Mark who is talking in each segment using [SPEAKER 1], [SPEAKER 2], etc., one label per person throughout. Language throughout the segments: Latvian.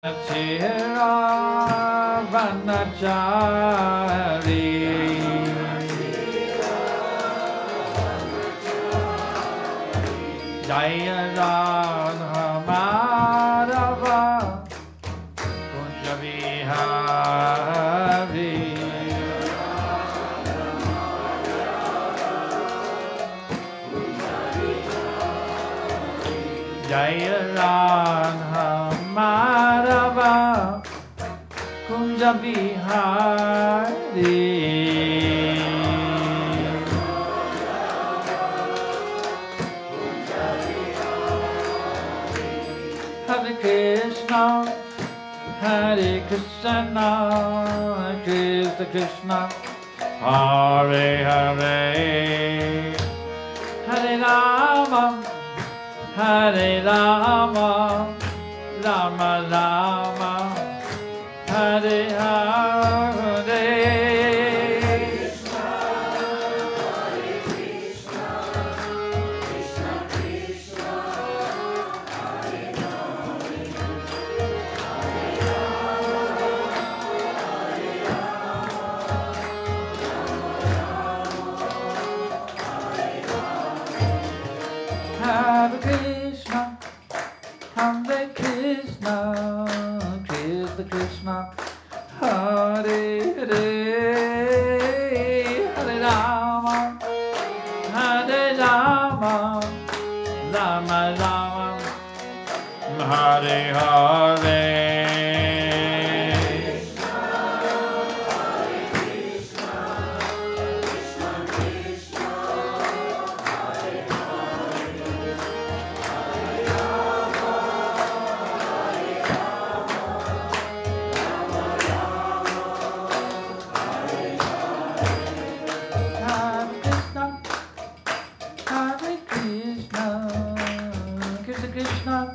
[SPEAKER 1] Chera Vanachari Jaya Radha Madhava Kunja Vihari Jaya Radha Madhava Kunja Vihari Hare Krishna Hare Krishna Krishna Krishna Hare Hare Hare Rama Hare Rama Rama Rama Hare Hare Hare Krishna, Hare Krishna, Krishna Krishna, Hare Hare, Hare Rama, Hare Rama, Rama Rama, Hare Hare. Hare Krishna, Hare Krishna, Krishna Krishna,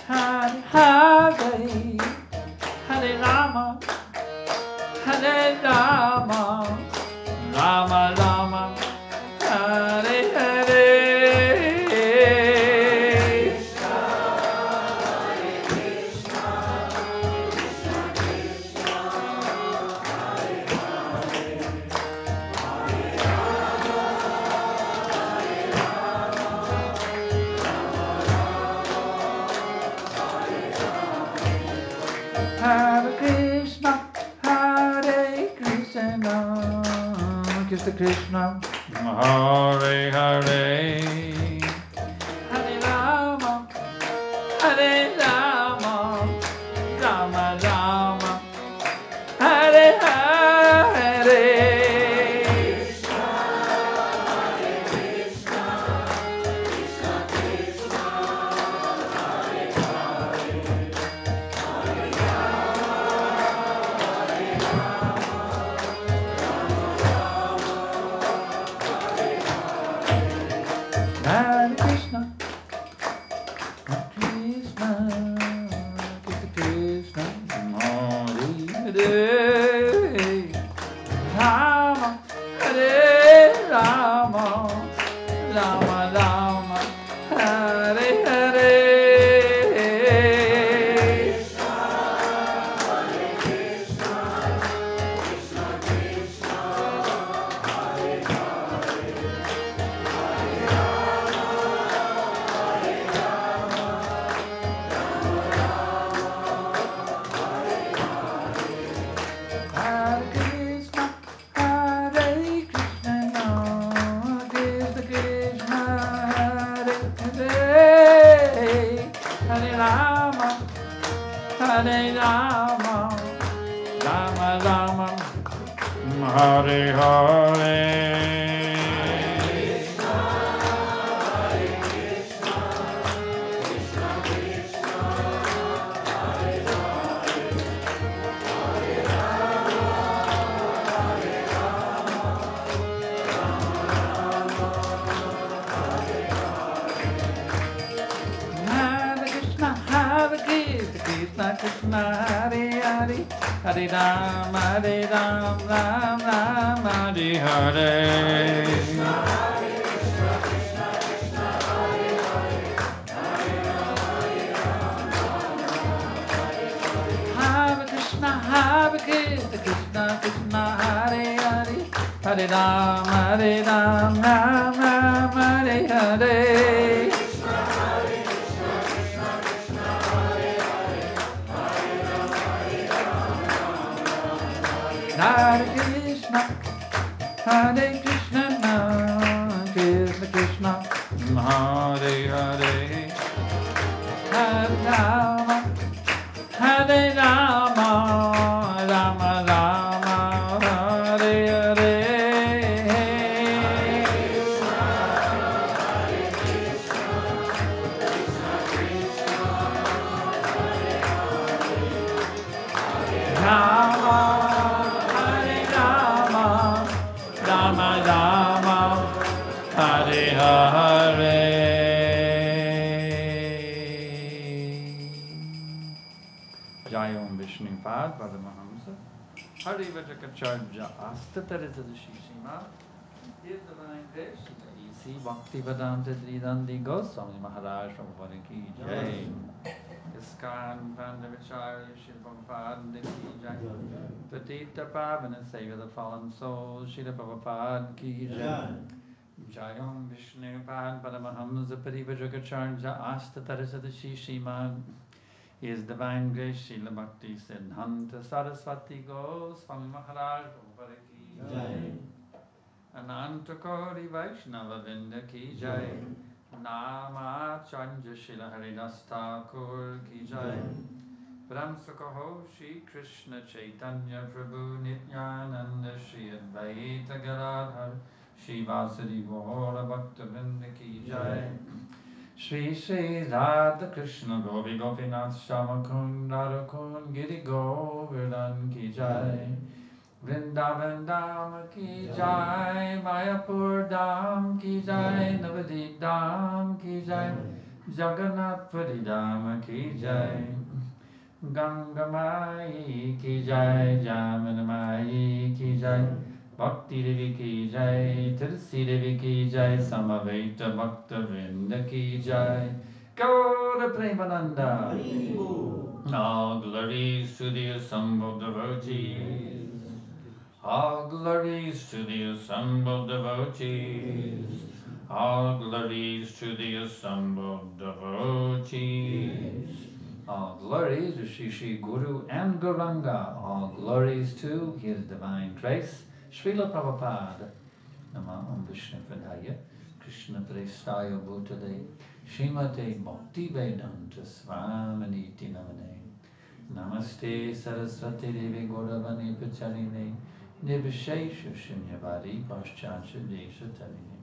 [SPEAKER 1] Hare Hare, Hare Rama, Hare Rama, Rama Rama, Hare Hare. Hare Krishna, Krishna, Krishna Krishna, Hare Hare, Rama, Hare Rama, Rama Rama, Hare Hare. Hare Krishna, Hare Krishna, Krishna Krishna, Hare Hare, Hare Rama, Hare Rama, Rama Rama, Hare Hare. Krishna Krishna Hare Hare Hare Ram Ram Ram Hare Hare. Krishna, Hare Krishna, Krishna Krishna, Hare Hare, Hare Ram, Ram Ram, Hare Hare. Hare Krishna, Hare Krishna, Krishna Krishna, Hare Hare, Hare Rama, Hare Rama, Rama Rama, Hare Hare. Rama, Hare Rama, Rama Rama, Hare Hare. Jai Om Vishnupad Paramahamsa Hari Vajakacharya Astatarita Shishima. His divine grace, E.C. Bhaktivedanta Sridhandi Goswami Maharaj Prabhupada ki jai. Iskan Pandavacharya Shri Prabhupada ki jai. Patita Pavana Save the fallen souls, Shri Prabhupada ki jai. Jai Om Vishnupad Paramahamsa Parivajakacharya Astatarita Shishima. His divine grace, Srila Bhakti Siddhanta Saraswati Goswami Maharaj Prabhupada ki jai. Ananta Kori Vaishnava Vrinda ki jai. Namacharya Srila Haridas Thakur ki jai. Brahmsakaho Shri Krishna Chaitanya Prabhu Nityananda Shri Advaita Gadadhar Shri Vasari Gaura Bhakta Vrinda ki jai. Shri Shri Radha Krishna Gopi Gopinath Shamakund Radhakund Giri Govardhan ki jai. Vrindavan Dham ki jai, Mayapur Dham ki jai, Navadip Dham ki jai, Jagannath Puri Dham ki jai, Ganga Mai ki jai, Jamuna Mai ki jai, Bhakti Devi ki jai, Tulsi Devi ki jai, Samaveta Bhakta Vrinda ki jai, Gaura Premananda. All glories to the assembled devotees. All glories to the assembled devotees. All glories to the assembled devotees. All glories to Shri Shri Guru and Gauranga. All glories to His Divine Grace, Srila Prabhupada. Namah Vishnu Padaya, Krishna Prestaya Bhutale, Srimate Bhakti Vedanta Swaminiti Namane. Namaste Saraswati Devi Gauravani Pacharine, Nivishesha Shunyavadi Paschancha Desha Tarine.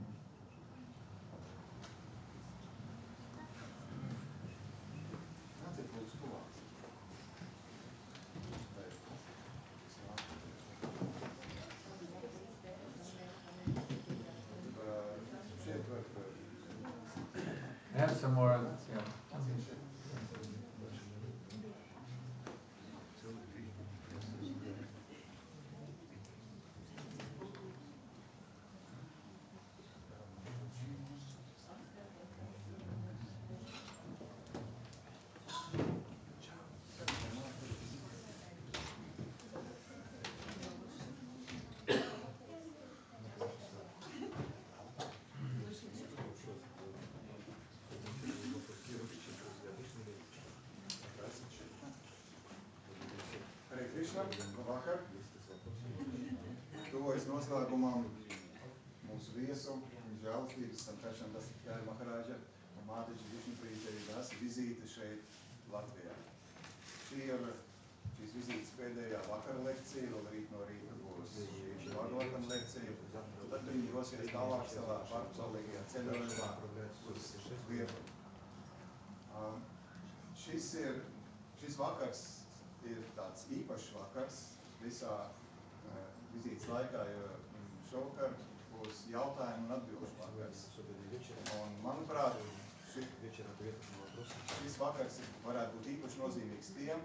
[SPEAKER 1] I have some more, yeah.
[SPEAKER 2] Hare Krishna, labvakar. Tuvojas noslēgumam mūsu viesu un žēlastības Sankarshan Das Jai Maharaja un Māteģa Višnuprītējas vizīte šeit Latvijā. Šī ir šīs vizītes pēdējā vakara lekcija, vēl rīt no rīta būs šī Bhagavatam lekcija. Tad viņi dosies tālāk savā pārpasaulīgajā ceļojumā uz Lietuvu. Šis vakars ir tāds īpašs vakars visā vizītes laikā, jo šovakar būs jautājumu un atbilžu vakars. Un, manuprāt, šis vakars varētu būt īpaši nozīmīgs tiem,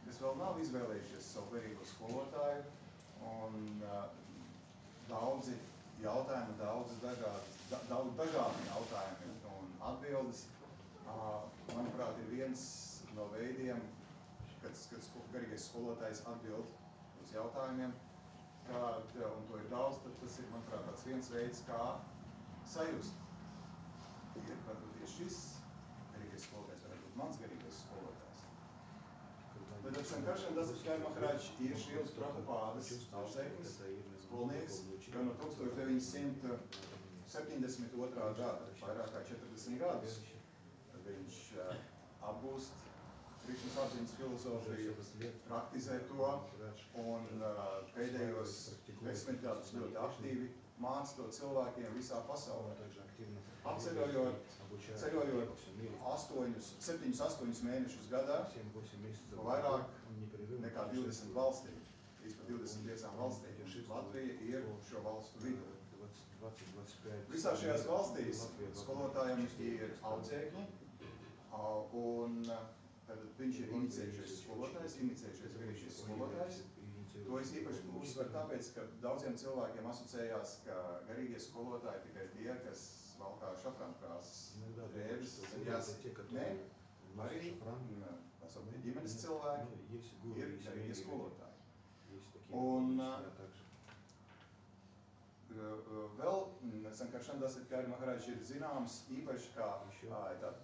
[SPEAKER 2] kas vēl nav izvēlējušies savu garīgo skolotāju, un daudzi jautājumi, daudz dažādi jautājumi un atbildes, manuprāt, ir viens no veidiem, kad garīgais garīgais skolotājs atbild uz jautājumiem, un to ir daudz, tad tas ir, manuprāt, tāds viens veids, kā sajust. Varbūt tieši šis garīgais skolotājs varētu būt mans garīgais skolotājs. Tad Sankarshan Das Maharaj ir Šrīlas Prabhupādas audzēknis, skolnieks, jau no 1972. gada, vairāk kā 40 gadus. Viņš apgūst Krišnas apziņas filozofiju, praktizē to un pēdējos 10 gadus ļoti aktīvi māca to cilvēkiem visā pasaulē. Apceļojot 7-8 mēnešus gadā, vairāk nekā 20 valstīm, līdz pat 25 valstīm. Latvija ir šo valstu vidū. Visā šajās valstīs skolotājiem ir audzēkņi, un viņš ir inicējušies garīgais skolotājs. To es īpaši uzsveru tāpēc, ka daudziem cilvēkiem asociējās, ka garīgie skolotāji tikai tie, kas valkā šafrankrāsas drēbes, nē, arī ģimenes cilvēki ir garīgie skolotāji. Un vēl Sankarshan Das Maharaj ir zināms īpaši kā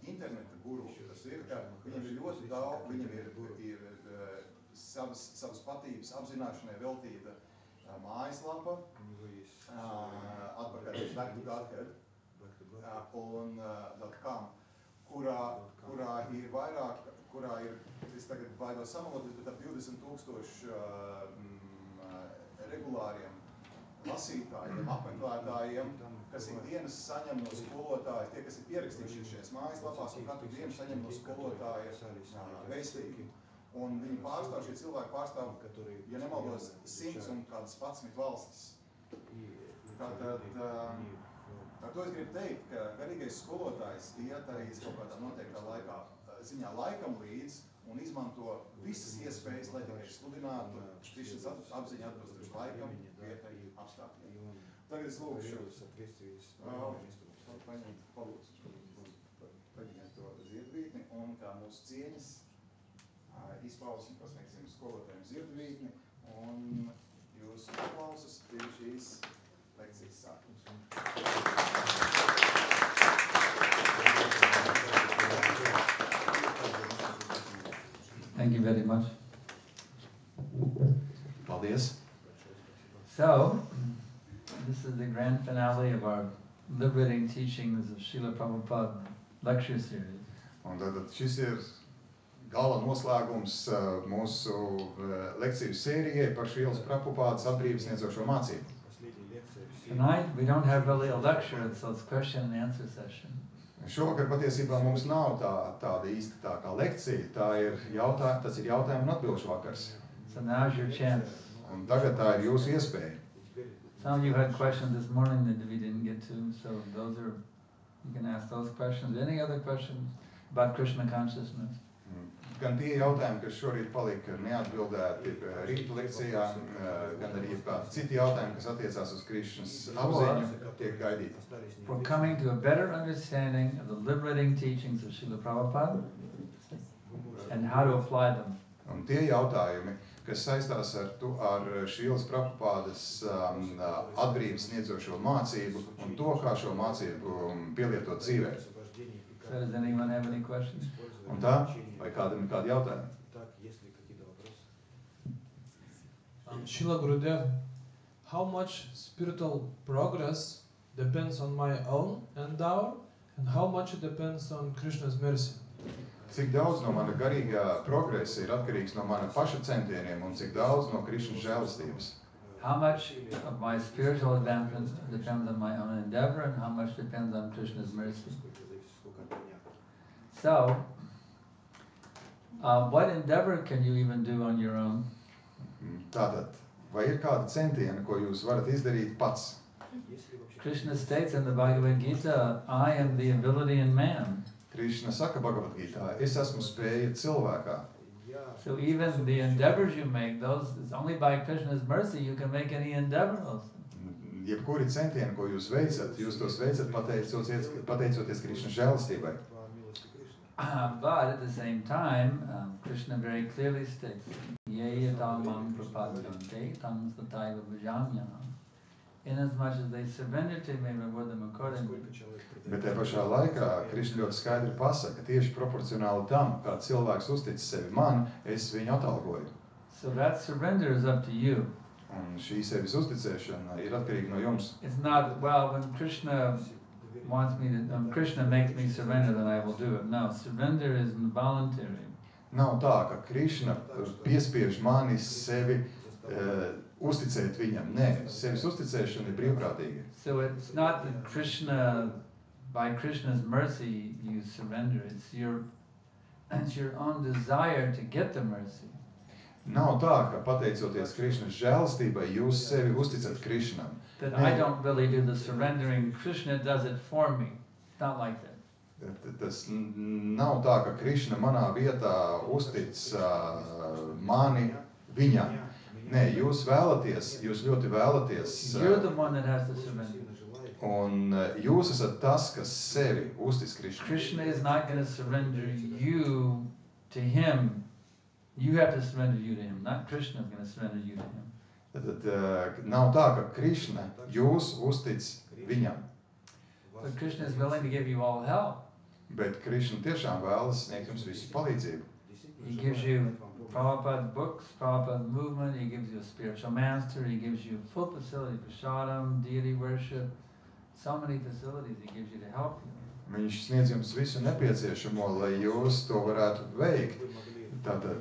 [SPEAKER 2] interneta guru. Tas ir, ka viņam ir ļoti daudz, viņam ir savas patības apzināšanai veltīta mājaslapa, atpakaļ Back to Godhead, un .com, kurā ir vairāk, es tagad baidos samaloties, bet ap 20,000 regulāriem lasītājiem, apmeklētājiem, kas ikdienas saņem no skolotāja, tie, kas ir pierakstījušies šajās mājaslapās, un katru dienu saņem no skolotāja vēstījumu. Un viņi pārstāv, šie cilvēki pārstāv, ja nemaldos, 100 un kādas 11 valstis. Tātad, ar to es gribu teikt, ka garīgais skolotājs iet arī kaut kādā noteiktā ziņā laikam līdz un izmanto visas iespējas, lai tikai sludinātu Krišnas apziņu atbilstoši laikam, vietai, apstākļiem. Tagad es lūkšu paņemt to ziedvītni un kā mūsu cieņas izpausmi pasniegsim skolotājiem ziedvītni un jūsu aplausus pie šīs lekcijas sākums.
[SPEAKER 1] Thank you very much.
[SPEAKER 2] Paldies.
[SPEAKER 1] So, this is the grand finale of our liberating teachings of Srila Prabhupada lecture series.
[SPEAKER 2] Un tad šis ir gala noslēgums mūsu lekciju sērijai par Šrīlas Prabhupādas atbrīvības sniedzošo mācību.
[SPEAKER 1] Tonight we don't have really a lecture, it's a question and answer session.
[SPEAKER 2] Šovakar patiesībā mums nav tāda īsta tā kā lekcija, tas ir jautājumu un atbilžu vakars.
[SPEAKER 1] So now's your chance.
[SPEAKER 2] Un tagad tā ir jūsu iespēja.
[SPEAKER 1] Some of you had questions this morning that we didn't get to, so you can ask those questions. Any other questions about Krishna consciousness?
[SPEAKER 2] Gan tie jautājumi, kas šorīt palika neatbildēti rīta lekcijā, gan arī citi jautājumi, kas attiecās uz Krišnas apziņu, tiek gaidīti.
[SPEAKER 1] For coming to a better understanding of the liberating teachings of Srila Prabhupada and how to apply them.
[SPEAKER 2] Un tie jautājumi, kas saistās ar Šrīlas Prabhupādas atbrīvības sniedzošo mācību un to, kā šo mācību pielietot dzīvē.
[SPEAKER 1] So does anyone have any questions?
[SPEAKER 2] Un tā, vai kādam ir kādi jautājumi?
[SPEAKER 3] Srila Gurudev, how much spiritual progress depends on my own endeavor and how much it depends on Krishna's mercy?
[SPEAKER 2] Cik daudz no mana garīgā progresa ir atkarīgs no mana paša centieniem un cik daudz no Krišnas žēlastības?
[SPEAKER 1] How much of my spiritual advancement depends on my own endeavor and how much depends on Krishna's mercy? So, what endeavor can you even do on your own?
[SPEAKER 2] Tātad, vai ir kāda centiena, ko jūs varat izdarīt pats?
[SPEAKER 1] Krishna states in the Bhagavad Gita, I am the ability in man.
[SPEAKER 2] Krišna saka Bhagavad Gītā, es esmu spēja cilvēkā.
[SPEAKER 1] So even the endeavors you make, it's only by Krishna's mercy you can make any endeavor.
[SPEAKER 2] Jebkuri centieni, ko jūs veicat, jūs tos veicat pateicoties Krišnas žēlastībai.
[SPEAKER 1] But at the same time, Krishna very clearly states, Ye yatamam prapadyante tam sataiva bhajamyaham. Inasmuch as they surrender to me before them accordingly.
[SPEAKER 2] Bet tajā pašā laikā Krišna ļoti skaidri pasaka, tieši proporcionāli tam, kā cilvēks uztic sevi man, es viņu atalgoju.
[SPEAKER 1] So that surrender is up to you.
[SPEAKER 2] Un šī sevis uzticēšana ir atkarīga no jums.
[SPEAKER 1] It's not, well, when Krishna wants me to, Krishna makes me surrender, then I will do it. No, surrender is involuntary.
[SPEAKER 2] Nav tā, ka Krišna piespiež mani sevi uzticēt viņam. Nē, sevis uzticēšana ir brīvprātīga.
[SPEAKER 1] So it's not that Krishna, by Krishna's mercy, you surrender. It's your own desire to get the mercy.
[SPEAKER 2] Nav tā, ka pateicoties Krišnas žēlastībai, jūs sevi uzticat Krišnam.
[SPEAKER 1] That I don't really do the surrendering, Krishna does it for me. It's not like that.
[SPEAKER 2] Tas nav tā, ka Krišna manā vietā uztic mani viņam. Nē, jūs ļoti vēlaties.
[SPEAKER 1] You're the one that has to surrender.
[SPEAKER 2] Un jūs esat tas, kas sevi uztic Krišnam.
[SPEAKER 1] Krishna is not going to surrender you to him. You have to surrender you to him. Not Krishna is going to surrender you to him.
[SPEAKER 2] Tad nav tā, ka Krišna jūs uztic viņam.
[SPEAKER 1] But Krishna is willing to give you all help.
[SPEAKER 2] Bet Krišna tiešām vēlas sniegt jums visu palīdzību.
[SPEAKER 1] He gives you Prabhupada's books, Prabhupada's movement, he gives you a spiritual master, he gives you full facility for prasadam, deity worship, so many facilities he gives you to help you.
[SPEAKER 2] Viņš sniedz jums visu nepieciešamo, lai jūs to varētu veikt. Tātad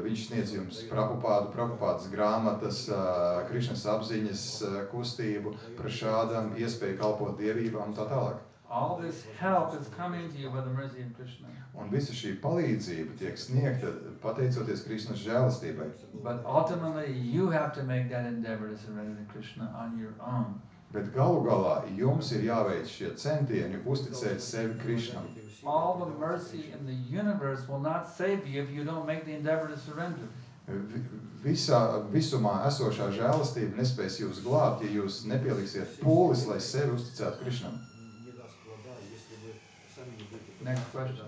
[SPEAKER 2] viņš sniedz jums Prabhupādas grāmatas, Krišnas apziņas kustību, prasadam, iespēju kalpot dievībām un tā tālāk.
[SPEAKER 1] All this help is coming to you by the mercy of Krishna.
[SPEAKER 2] Un visa šī palīdzība tiek sniegta pateicoties Krišnas žēlastībai.
[SPEAKER 1] But ultimately you have to make that endeavor to surrender to Krishna on your own.
[SPEAKER 2] Bet galu galā jums ir jāveic šie centieni uzticēt sevi Krišnam.
[SPEAKER 1] All the mercy in the universe will not save you if you don't make the endeavor to surrender.
[SPEAKER 2] Visumā esošā žēlastība nespēs jūs glābt, ja jūs nepieliksiet pūles, lai sevi uzticētu Krišnam.
[SPEAKER 1] Next question.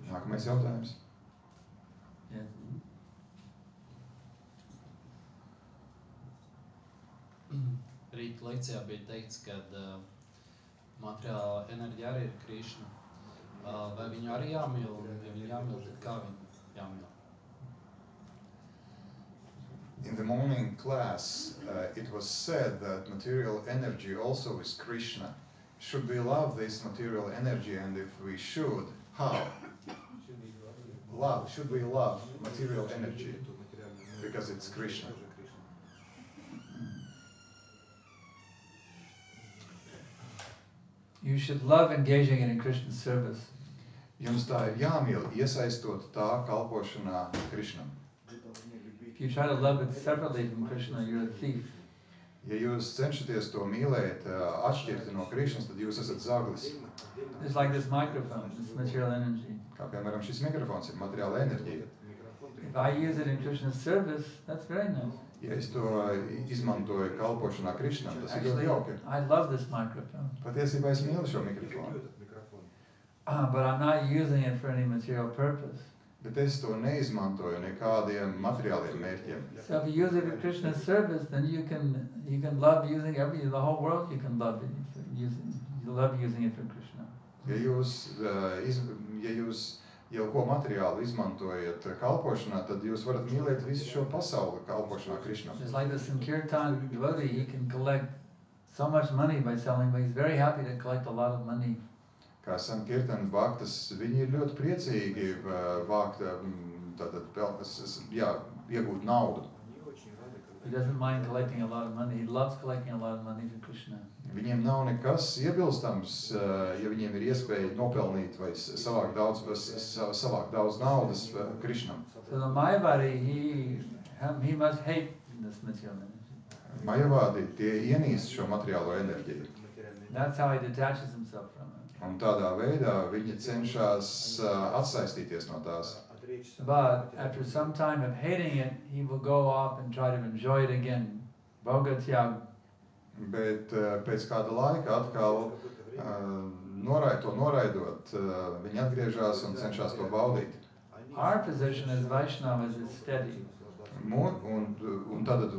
[SPEAKER 2] Nākamais jautājums.
[SPEAKER 1] Yes.
[SPEAKER 4] Rīt lekcijā bija teikts, ka materiāla enerģija arī ir Krišna. Vai viņu arī jāmīl? Ja viņu jāmīl, tad kā viņu jāmīl?
[SPEAKER 2] In the morning class, it was said that material energy also is Krishna. Should we love this material energy, and if we should, how? Should we love material energy because it's Krishna?
[SPEAKER 1] You should love engaging in Krishna's service.
[SPEAKER 2] Jums tā ir jāmīl, iesaistot tā kalpošanā Krišnam.
[SPEAKER 1] If you try to love it separately from Krishna, you're a thief.
[SPEAKER 2] Ja jūs cenšaties to mīlēt, atšķirti no Krišnas, tad jūs esat zaglis.
[SPEAKER 1] It's like this microphone, this material energy.
[SPEAKER 2] Kā piemēram šis mikrofons ir materiāla enerģija.
[SPEAKER 1] If I use it in Krishna's service, that's very nice.
[SPEAKER 2] Ja es to izmantoju kalpošanā Krišnam, tas ir ļoti jauki.
[SPEAKER 1] I love this microphone.
[SPEAKER 2] Patiesībā es mīlu šo mikrofonu.
[SPEAKER 1] But I'm not using it for any material purpose.
[SPEAKER 2] Bet es to neizmantoju nekādiem materiāliem mērķiem.
[SPEAKER 1] So if you use it in Krishna's service, then you can love using the whole world. You can love it you love using it for Krishna.
[SPEAKER 2] Ja jūs jau ko materiālu izmantojat kalpošanā, tad jūs varat mīlēt visu šo pasauli kalpošanā Krišnam.
[SPEAKER 1] Just like the Sankirtan devotee, he can collect so much money by selling, but he's very happy to collect a lot of money.
[SPEAKER 2] Kā Sankirtan bhaktas, viņi ir ļoti priecīgi vākt, iegūt naudu.
[SPEAKER 1] He doesn't mind collecting a lot of money. He loves collecting a lot of money for Krishna.
[SPEAKER 2] Viņiem nav nekas iebilstams, ja viņiem ir iespēja nopelnīt vai savākt daudz naudas Krišnam.
[SPEAKER 1] So the Mayavadi, he must hate this material energy.
[SPEAKER 2] Mayavadi, tie ienīst šo materiālo enerģiju.
[SPEAKER 1] That's how he detaches himself from it.
[SPEAKER 2] Un tādā veidā viņi cenšas atsaistīties no tās.
[SPEAKER 1] But after some time of hating it, he will go off and try to enjoy it again. Bhoga tyag.
[SPEAKER 2] Bet pēc kāda laika atkal noraidot, viņi atgriežas un cenšas to baudīt.
[SPEAKER 1] Our position as Vaishnavas is steady.
[SPEAKER 5] Un tātad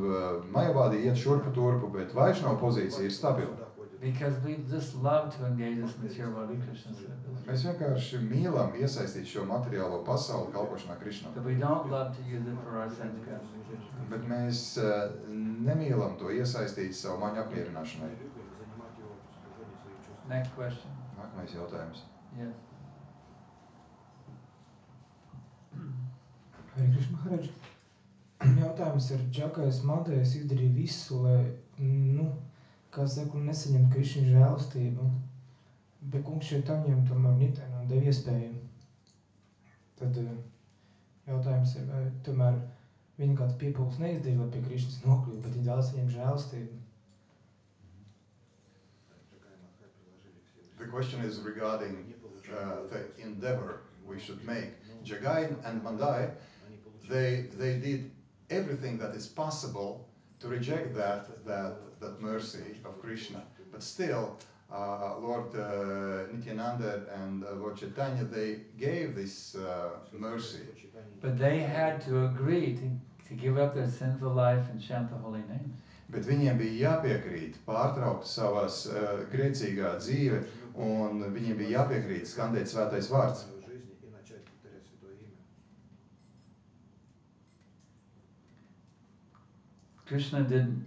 [SPEAKER 5] Majavādi iet šurpu turpu, bet Vaišnava pozīcija ir stabila.
[SPEAKER 1] Because we just love to engage this material world in Krishna service.
[SPEAKER 5] Mēs vienkārši mīlam iesaistīt šo materiālo pasauli kalpošanā Krišnam.
[SPEAKER 1] But we don't love to use it for our sense gratification.
[SPEAKER 5] Bet mēs nemīlam to iesaistīt savu maņu apmierināšanai.
[SPEAKER 1] Next question.
[SPEAKER 5] Nākamais jautājums.
[SPEAKER 1] Yes.
[SPEAKER 6] Hare Krishna Maharaj. Jautājums ir, Džakais Madejs izdarīja visu, lai, kā saka, nesaņemt Krišņa žēlastību. Bet kungs Čaitaņam tomēr Nityananda deva iespēju. Tad jautājums ir, vai tomēr viņa kāds piepūlis neizdarīja, lai pie Krišņas nokļūtu, bet viņa vēl saņem žēlastību.
[SPEAKER 5] The question is regarding the endeavor we should make. Jagai and Mandai, they did everything that is possible to reject that mercy of Krishna. But still, Lord Nityananda and Lord Chaitanya, they gave this mercy.
[SPEAKER 1] But they had to agree to give up their sinful life and chant the holy name.
[SPEAKER 5] Bet viņiem bija jāpiekrīt pārtraukt savas grēcīgā dzīve, un viņiem bija jāpiekrīt skandēt svētais vārds.
[SPEAKER 1] Krishna didn't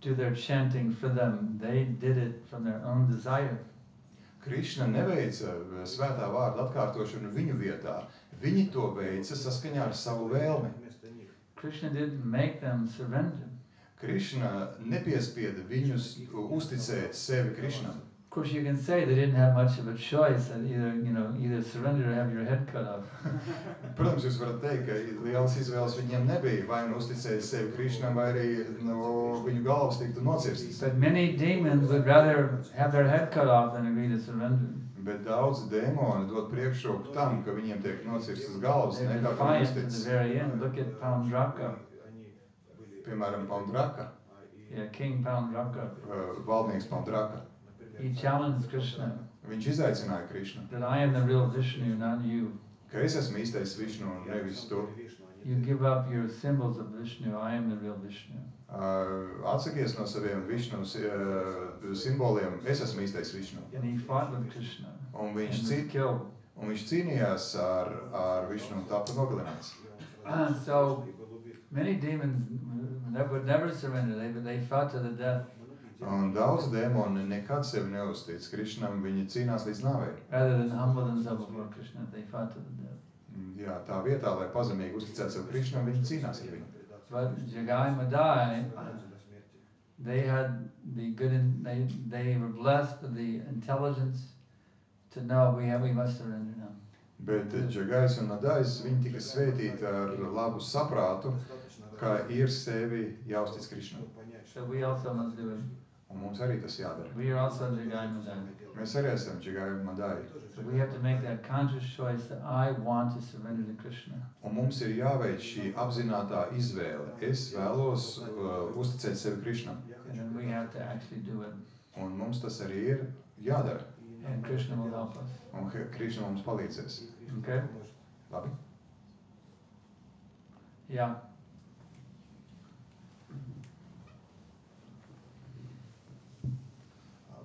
[SPEAKER 1] do their chanting for them. They did it from their own desire.
[SPEAKER 5] Krišna neveica svētā vārda atkārtošanu viņu vietā. Viņi to veica saskaņā ar savu vēlmi.
[SPEAKER 1] Krishna didn't make them surrender.
[SPEAKER 5] Krišna nepiespieda viņus uzticēt sevi Krišnam.
[SPEAKER 1] Of course, you can say they didn't have much of a choice, and either surrender or have your head cut off.
[SPEAKER 5] Protams, jūs varat teikt, ka lielas izvēles viņiem nebija, vai nu uzticēt sevi Krišnam, vai arī viņu galvas tiktu nocirstas.
[SPEAKER 1] But many demons would rather have their head cut off than agree to surrender.
[SPEAKER 5] Bet daudzi dēmoni dod priekšroku tam, ka viņiem tiek nocirstas galvas,
[SPEAKER 1] They're
[SPEAKER 5] nekā
[SPEAKER 1] defiant
[SPEAKER 5] viņi
[SPEAKER 1] to the
[SPEAKER 5] uztic.
[SPEAKER 1] very end. Look at Paundraka.
[SPEAKER 5] Piemēram, Paundraka,
[SPEAKER 1] Yeah, King Paundraka.
[SPEAKER 5] valdnieks Paundraka.
[SPEAKER 1] He challenged Krishna
[SPEAKER 5] Viņš izaicināja Krišnu,
[SPEAKER 1] that I am the real Vishnu, not you.
[SPEAKER 5] ka es esmu īstais Višnu un nevis tu.
[SPEAKER 1] You give up your symbols of Vishnu, I am the real Vishnu.
[SPEAKER 5] Atsakies no saviem Višnu simboliem, es esmu īstais Višnu.
[SPEAKER 1] And he fought with Krishna
[SPEAKER 5] Un
[SPEAKER 1] and
[SPEAKER 5] viņš,
[SPEAKER 1] was killed.
[SPEAKER 5] un viņš cīnījās ar Višnu un tapa nogalināts.
[SPEAKER 1] So many demons would never surrender. They fought to the death
[SPEAKER 5] Un daudz dēmoni nekad sevi neuztic Krišnam, viņi cīnās līdz nāvei.
[SPEAKER 1] rather than humble themselves before Krishna. They fought to the death.
[SPEAKER 5] Jā, tā vietā, lai pazemīgi uzticētu sev Krišnam, viņi cīnās ar viņu.
[SPEAKER 1] But Jagai Madai, they had the good. They were blessed with the intelligence to know we must surrender now.
[SPEAKER 5] Bet Džagais un Nadais, viņi tika svētīti ar labu saprātu, ka ir sevi jāuztic Krišnam.
[SPEAKER 1] So we also must do it.
[SPEAKER 5] Un mums arī tas jādara.
[SPEAKER 1] We are also Jagai Madai.
[SPEAKER 5] Mēs arī esam Džagai un Madai.
[SPEAKER 1] So we have to make that conscious choice that I want to surrender to Krishna.
[SPEAKER 5] Un mums ir jāveic šī apzinātā izvēle. Es vēlos uzticēt sevi Krišnam.
[SPEAKER 1] And then we have to actually do it.
[SPEAKER 5] Un mums tas arī ir jādara.
[SPEAKER 1] And Krishna will help us.
[SPEAKER 5] Un Krišna mums palīdzēs.
[SPEAKER 1] Okay?
[SPEAKER 5] Labi?
[SPEAKER 1] Yeah.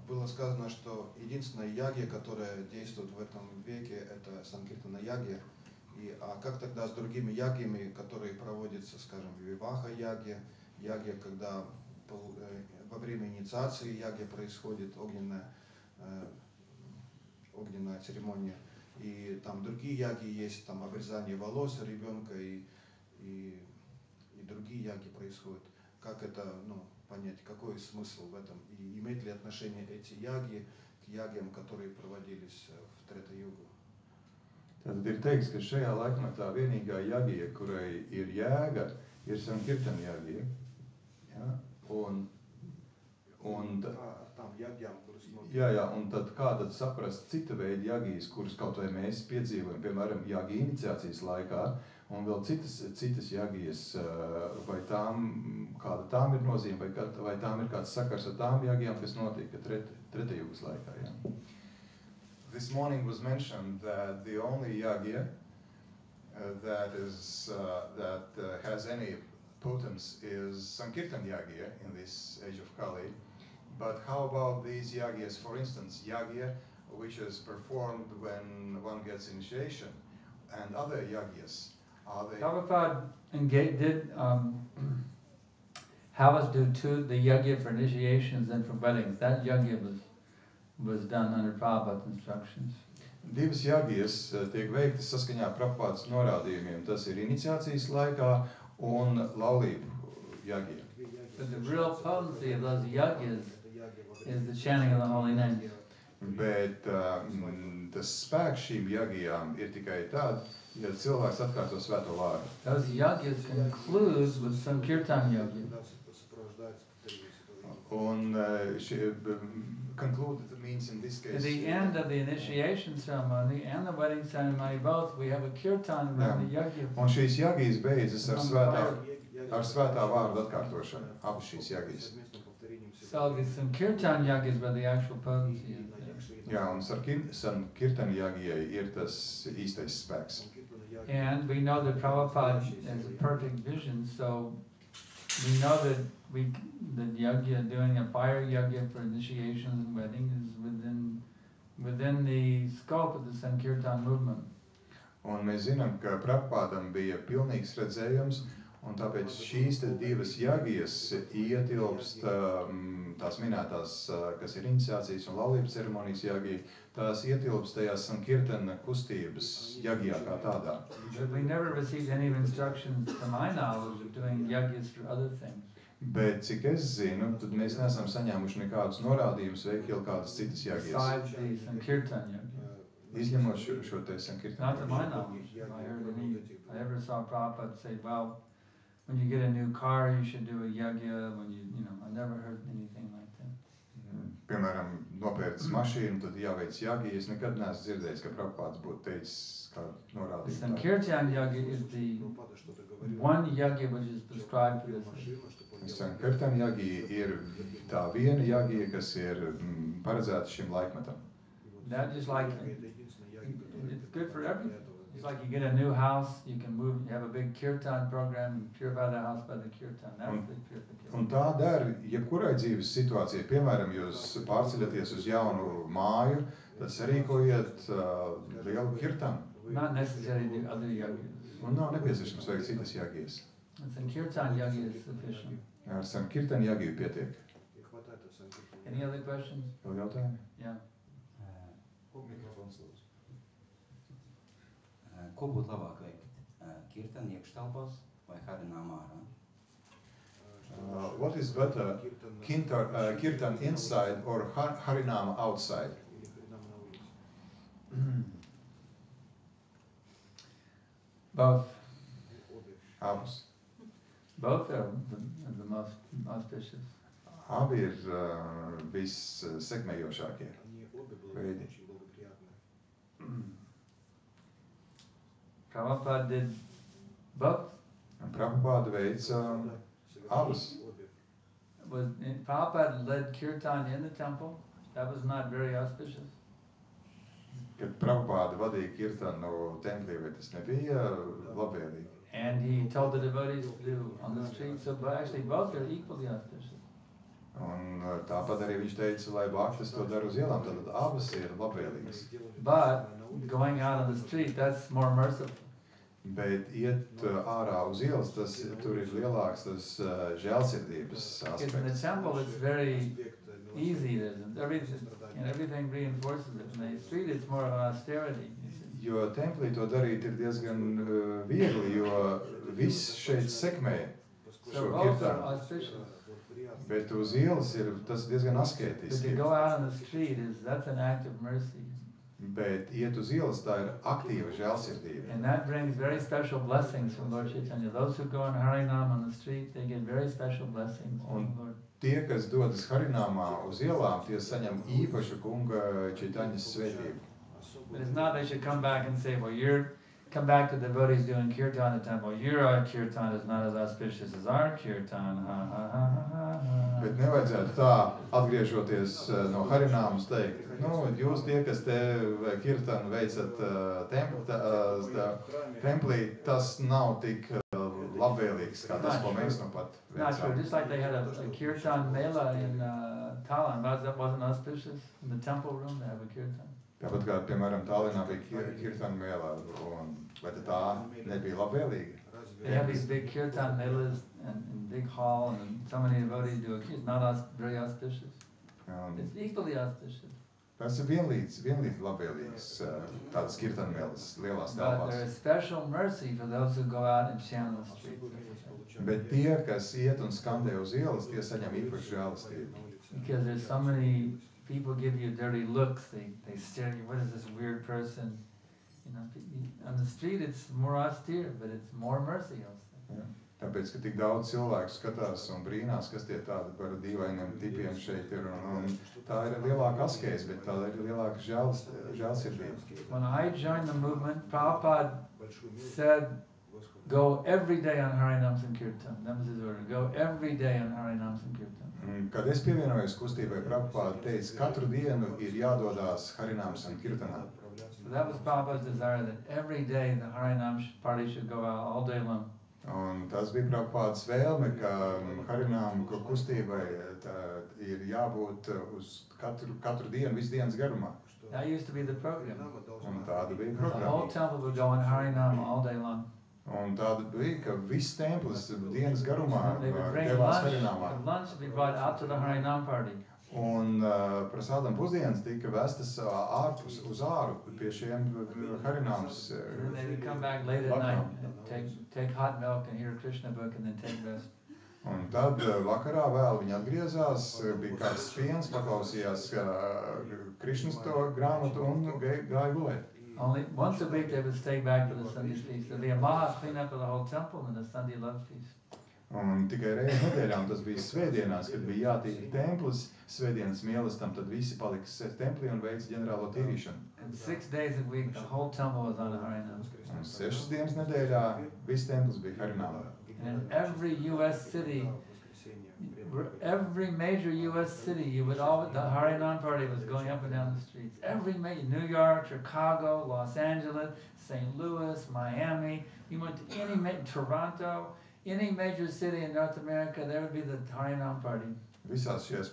[SPEAKER 7] Было сказано, что единственная ягья, которая действует в этом веке, это Санкиртана ягья. А как тогда с другими ягьями, которые проводятся, скажем, виваха ягья, когда во время инициации ягья происходит огненная церемония, и там другие ягьи есть, там обрезание волос ребенка и другие ягьи происходят. Как это, понять, какой смысл в этом, и имеют ли отношение эти ягьи к ягьям, которые проводились в Трета-югу?
[SPEAKER 5] Tad ir teikts, ka šajā laikmetā vienīgā jagija, kurai ir jēga, ir Sankirtana jagija. Ja? Un tad kā tad saprast cita veida jagijas, kuras kaut vai mēs piedzīvojam, piemēram, jagija iniciācijas laikā, un vēl citas jagijas, vai kāda tām ir nozīme, vai tām ir kāds sakars ar tām jagijām, kas notika Treta-jūgas laikā. Ja? This morning was mentioned that the only yagya that has any potence is Sankirtan Yagya in this age of Kali. But how about these yagyas? For instance, yagya, which is performed when one gets initiation, and other yagyas, are they?
[SPEAKER 1] Prabhupada did have us do the yagya for initiations and for weddings. That yagya was done under Prabhupada's instructions.
[SPEAKER 5] Divas jagijas tiek veiktas saskaņā ar Prabhupādas norādījumiem. Tas ir iniciācijas laikā un laulību jagija.
[SPEAKER 1] But the real potency of those yagyas is the chanting of the holy names.
[SPEAKER 5] Bet tas spēks šīm jagijām ir tikai tad, ja cilvēks atkārto svēto vārdu.
[SPEAKER 1] Those yagyas conclude with Sankirtan yagya.
[SPEAKER 5] Un conclude means in this case.
[SPEAKER 1] At the end of the initiation ceremony and the wedding ceremony, both, we have a kirtan around the yagya.
[SPEAKER 5] Un šīs jagijas beidzas ar svētā vārdu atkārtošanu. Abas šīs jagijas.
[SPEAKER 1] So the Sankirtan yagyas were the actual potency.
[SPEAKER 5] Jā, un Sankirtan jagijai ir tas īstais spēks.
[SPEAKER 1] And we know that Prabhupada has a perfect vision, so we know that the yagya, doing a fire yagya for initiations and weddings is within the scope of the Sankirtan movement.
[SPEAKER 5] Un mēs zinām, ka Prabhupādam bija pilnīgs redzējums, un tāpēc šīs te divas jagijas ietilpst tās minētās, kas ir iniciācijas un laulības ceremonijas jagija, tās ietilpst tajā Sankirtana kustības jagijā kā tādā.
[SPEAKER 1] But we never received any instructions, to my knowledge, of doing yagyas for other things.
[SPEAKER 5] Bet, cik es zinu, tad mēs neesam saņēmuši nekādus norādījumus veikt jau kādas citas jagijas.
[SPEAKER 1] Besides the Sankirtan yagya.
[SPEAKER 5] Izņemot šo te Sankirtana.
[SPEAKER 1] Not to my knowledge. I ever saw Prabhupada say, well, when you get a new car, you should do a yagya. I never heard anything like that.
[SPEAKER 5] Piemēram, nopērts mašīnu, tad jāveic jagija. Es nekad neesmu dzirdējis, ka Prabhupāds būtu teicis kā norādījumu.
[SPEAKER 1] Sankirtan yagya is the one yagya which is prescribed for this.
[SPEAKER 5] Sankirtan yagija ir tā viena yagija, kas ir paredzēta šim laikmetam.
[SPEAKER 1] That just like, it's good for everything. It's like you get a new house, you can move, you have a big kirtan program, you purify the house by the kirtan. That's the purification.
[SPEAKER 5] Un tā der jebkurai dzīves situācijai. Piemēram, jūs pārceļaties uz jaunu māju, tad sarīkojiet lielu kirtanu.
[SPEAKER 1] Not necessary to do other yagyas.
[SPEAKER 5] Un nav nepieciešams veikt citas jagijas.
[SPEAKER 1] Sankirtan yagya is sufficient.
[SPEAKER 5] Ar Sankirtan jagiju pietiek.
[SPEAKER 1] Any other questions?
[SPEAKER 5] Vēl jautājumi?
[SPEAKER 1] Yeah.
[SPEAKER 8] Ko būtu labāk veikt? Kirtan iekštelpās vai harinām ārā?
[SPEAKER 5] What is better, kirtan inside or harinama outside?
[SPEAKER 1] Both.
[SPEAKER 5] Abas.
[SPEAKER 1] Both are the most auspicious.
[SPEAKER 5] Abi ir vissekmējošākie veidi.
[SPEAKER 1] Prabhupada did both.
[SPEAKER 5] Prabhupada veica abas.
[SPEAKER 1] Prabhupada led kirtan in the temple. That was not very auspicious.
[SPEAKER 5] Kad Prabhupada vadīja kirtanu templī, vai tas nebija labvēlīgi?
[SPEAKER 1] And he told the devotees to do on the street, so actually both are equally auspicious.
[SPEAKER 5] Un tāpat arī viņš teica, lai bhaktas to dara uz ielām, tad abas ir labvēlīgas.
[SPEAKER 1] But going out on the street, that's more merciful.
[SPEAKER 5] Bet iet ārā uz ielas, tur ir lielāks tas žēlsirdības
[SPEAKER 1] Because in the
[SPEAKER 5] aspekts.
[SPEAKER 1] temple it's very easy, everything reinforces it. In the street it's more of an austerity.
[SPEAKER 5] Jo templī to darīt ir diezgan viegli, jo viss šeit sekmē
[SPEAKER 1] So
[SPEAKER 5] šo
[SPEAKER 1] both are
[SPEAKER 5] kirtanu.
[SPEAKER 1] auspicious.
[SPEAKER 5] Bet uz ielas ir tas diezgan
[SPEAKER 1] But to
[SPEAKER 5] asketiski.
[SPEAKER 1] go out on the street that's an act of mercy.
[SPEAKER 5] Bet iet uz ielas, tā ir aktīva žēlsirdība.
[SPEAKER 1] And that brings very special blessings from Lord Chaitanya. Those who go in Harinam on the street, they get very special blessings from the Lord.
[SPEAKER 5] Tie, kas dodas Harinamā uz ielām, tie saņem īpašu kunga Chaitaņas svētību.
[SPEAKER 1] But it's not they should come back and say, well, you're come back to devotees doing kirtan in the temple. Your kirtan is not as auspicious as our kirtan. Ha ha ha ha ha.
[SPEAKER 5] Bet nevajadzētu tā, atgriežoties no Harināmas teikt, nu, jūs tie, kas te kirtanu veicat templī, tas nav tik labvēlīgs, kā tas, ko mēs nu pat
[SPEAKER 1] Not true.
[SPEAKER 5] veicām.
[SPEAKER 1] Just like they had a kirtan mela in Thailand, wasn't auspicious in the temple room to have a kirtan.
[SPEAKER 5] Tāpat kā, piemēram, Tallinā bija kirtanu mēlā, un vai tā nebija labvēlīga?
[SPEAKER 1] They have these big kirtan melas and big hall, and so many devotees do a kirtan. It's not very auspicious. It's equally auspicious.
[SPEAKER 5] Tas ir vienlīdz labvēlīgs tādas kirtanu mēlas lielās
[SPEAKER 1] But there
[SPEAKER 5] telpās.
[SPEAKER 1] is special mercy for those who go out and chant on the streets.
[SPEAKER 5] Bet tie, kas iet un skandē uz ielas, tie saņem īpašu žēlastību.
[SPEAKER 1] Because there's so many people give you dirty looks. They stare at you. What is this weird person? You know, on the street it's more austere, but it's more mercy also.
[SPEAKER 5] Tāpēc, ka tik daudz cilvēku skatās un brīnās, kas tie tādi par dīvainiem tipiem šeit ir, un tā ir lielāka askeze, bet tā ir lielāka žēlsirdība.
[SPEAKER 1] When I joined the movement, Prabhupada said, go every day on Harinam Sankirtan. That was his order. Go every day on Harinam Sankirtan.
[SPEAKER 5] Kad es pievienojos kustībai, Prabhupada teica, katru dienu ir jādodās Harinam Sankirtanā.
[SPEAKER 1] So that was Prabhupada's desire, that every day the Harinam party should go out all day long.
[SPEAKER 5] Un tas bija Prabhupādas vēlme, ka Harinām kustībai ir jābūt uz katru dienu, visu dienas garumā.
[SPEAKER 1] That used to be the program.
[SPEAKER 5] Un tāda bija
[SPEAKER 1] The whole
[SPEAKER 5] programma.
[SPEAKER 1] temple would go on Harinam all day long.
[SPEAKER 5] Un tāda bija, ka viss templis dienas garumā
[SPEAKER 1] They would bring
[SPEAKER 5] devās
[SPEAKER 1] lunch.
[SPEAKER 5] Harināmā.
[SPEAKER 1] The lunch would be brought out to the Harinam party.
[SPEAKER 5] Un prasādam pusdienas tika vestas ārpus uz āru pie šiem Harināmas.
[SPEAKER 1] And then they would come back late at night and take hot milk and hear a Krishna book and then take rest.
[SPEAKER 5] Un tad vakarā vēl viņi atgriezās, bija kāds spiens, paklausījās Krišnas to grāmatu un gāja gulēt.
[SPEAKER 1] Only once a week they would stay back for the Sunday feast. There'd be a maha cleanup of the whole temple and the Sunday love feast.
[SPEAKER 5] Un tikai reizi nedēļā, un tas bija svētdienās, kad bija jātīra templis, svētdienas mīlestam, tad visi paliks templī un veic ģenerālo tīrīšanu.
[SPEAKER 1] And 6 days a week the whole temple was on Harinam.
[SPEAKER 5] Un 6 dienas nedēļā viss templis bija Harināmā.
[SPEAKER 1] And in every U.S. city, every major U.S. city, the Harinam party was going up and down the streets. Every major, New York, Chicago, Los Angeles, St. Louis, Miami, you went to any Toronto, any major city in North America, there would be the Harinam party.
[SPEAKER 5] Visās šajās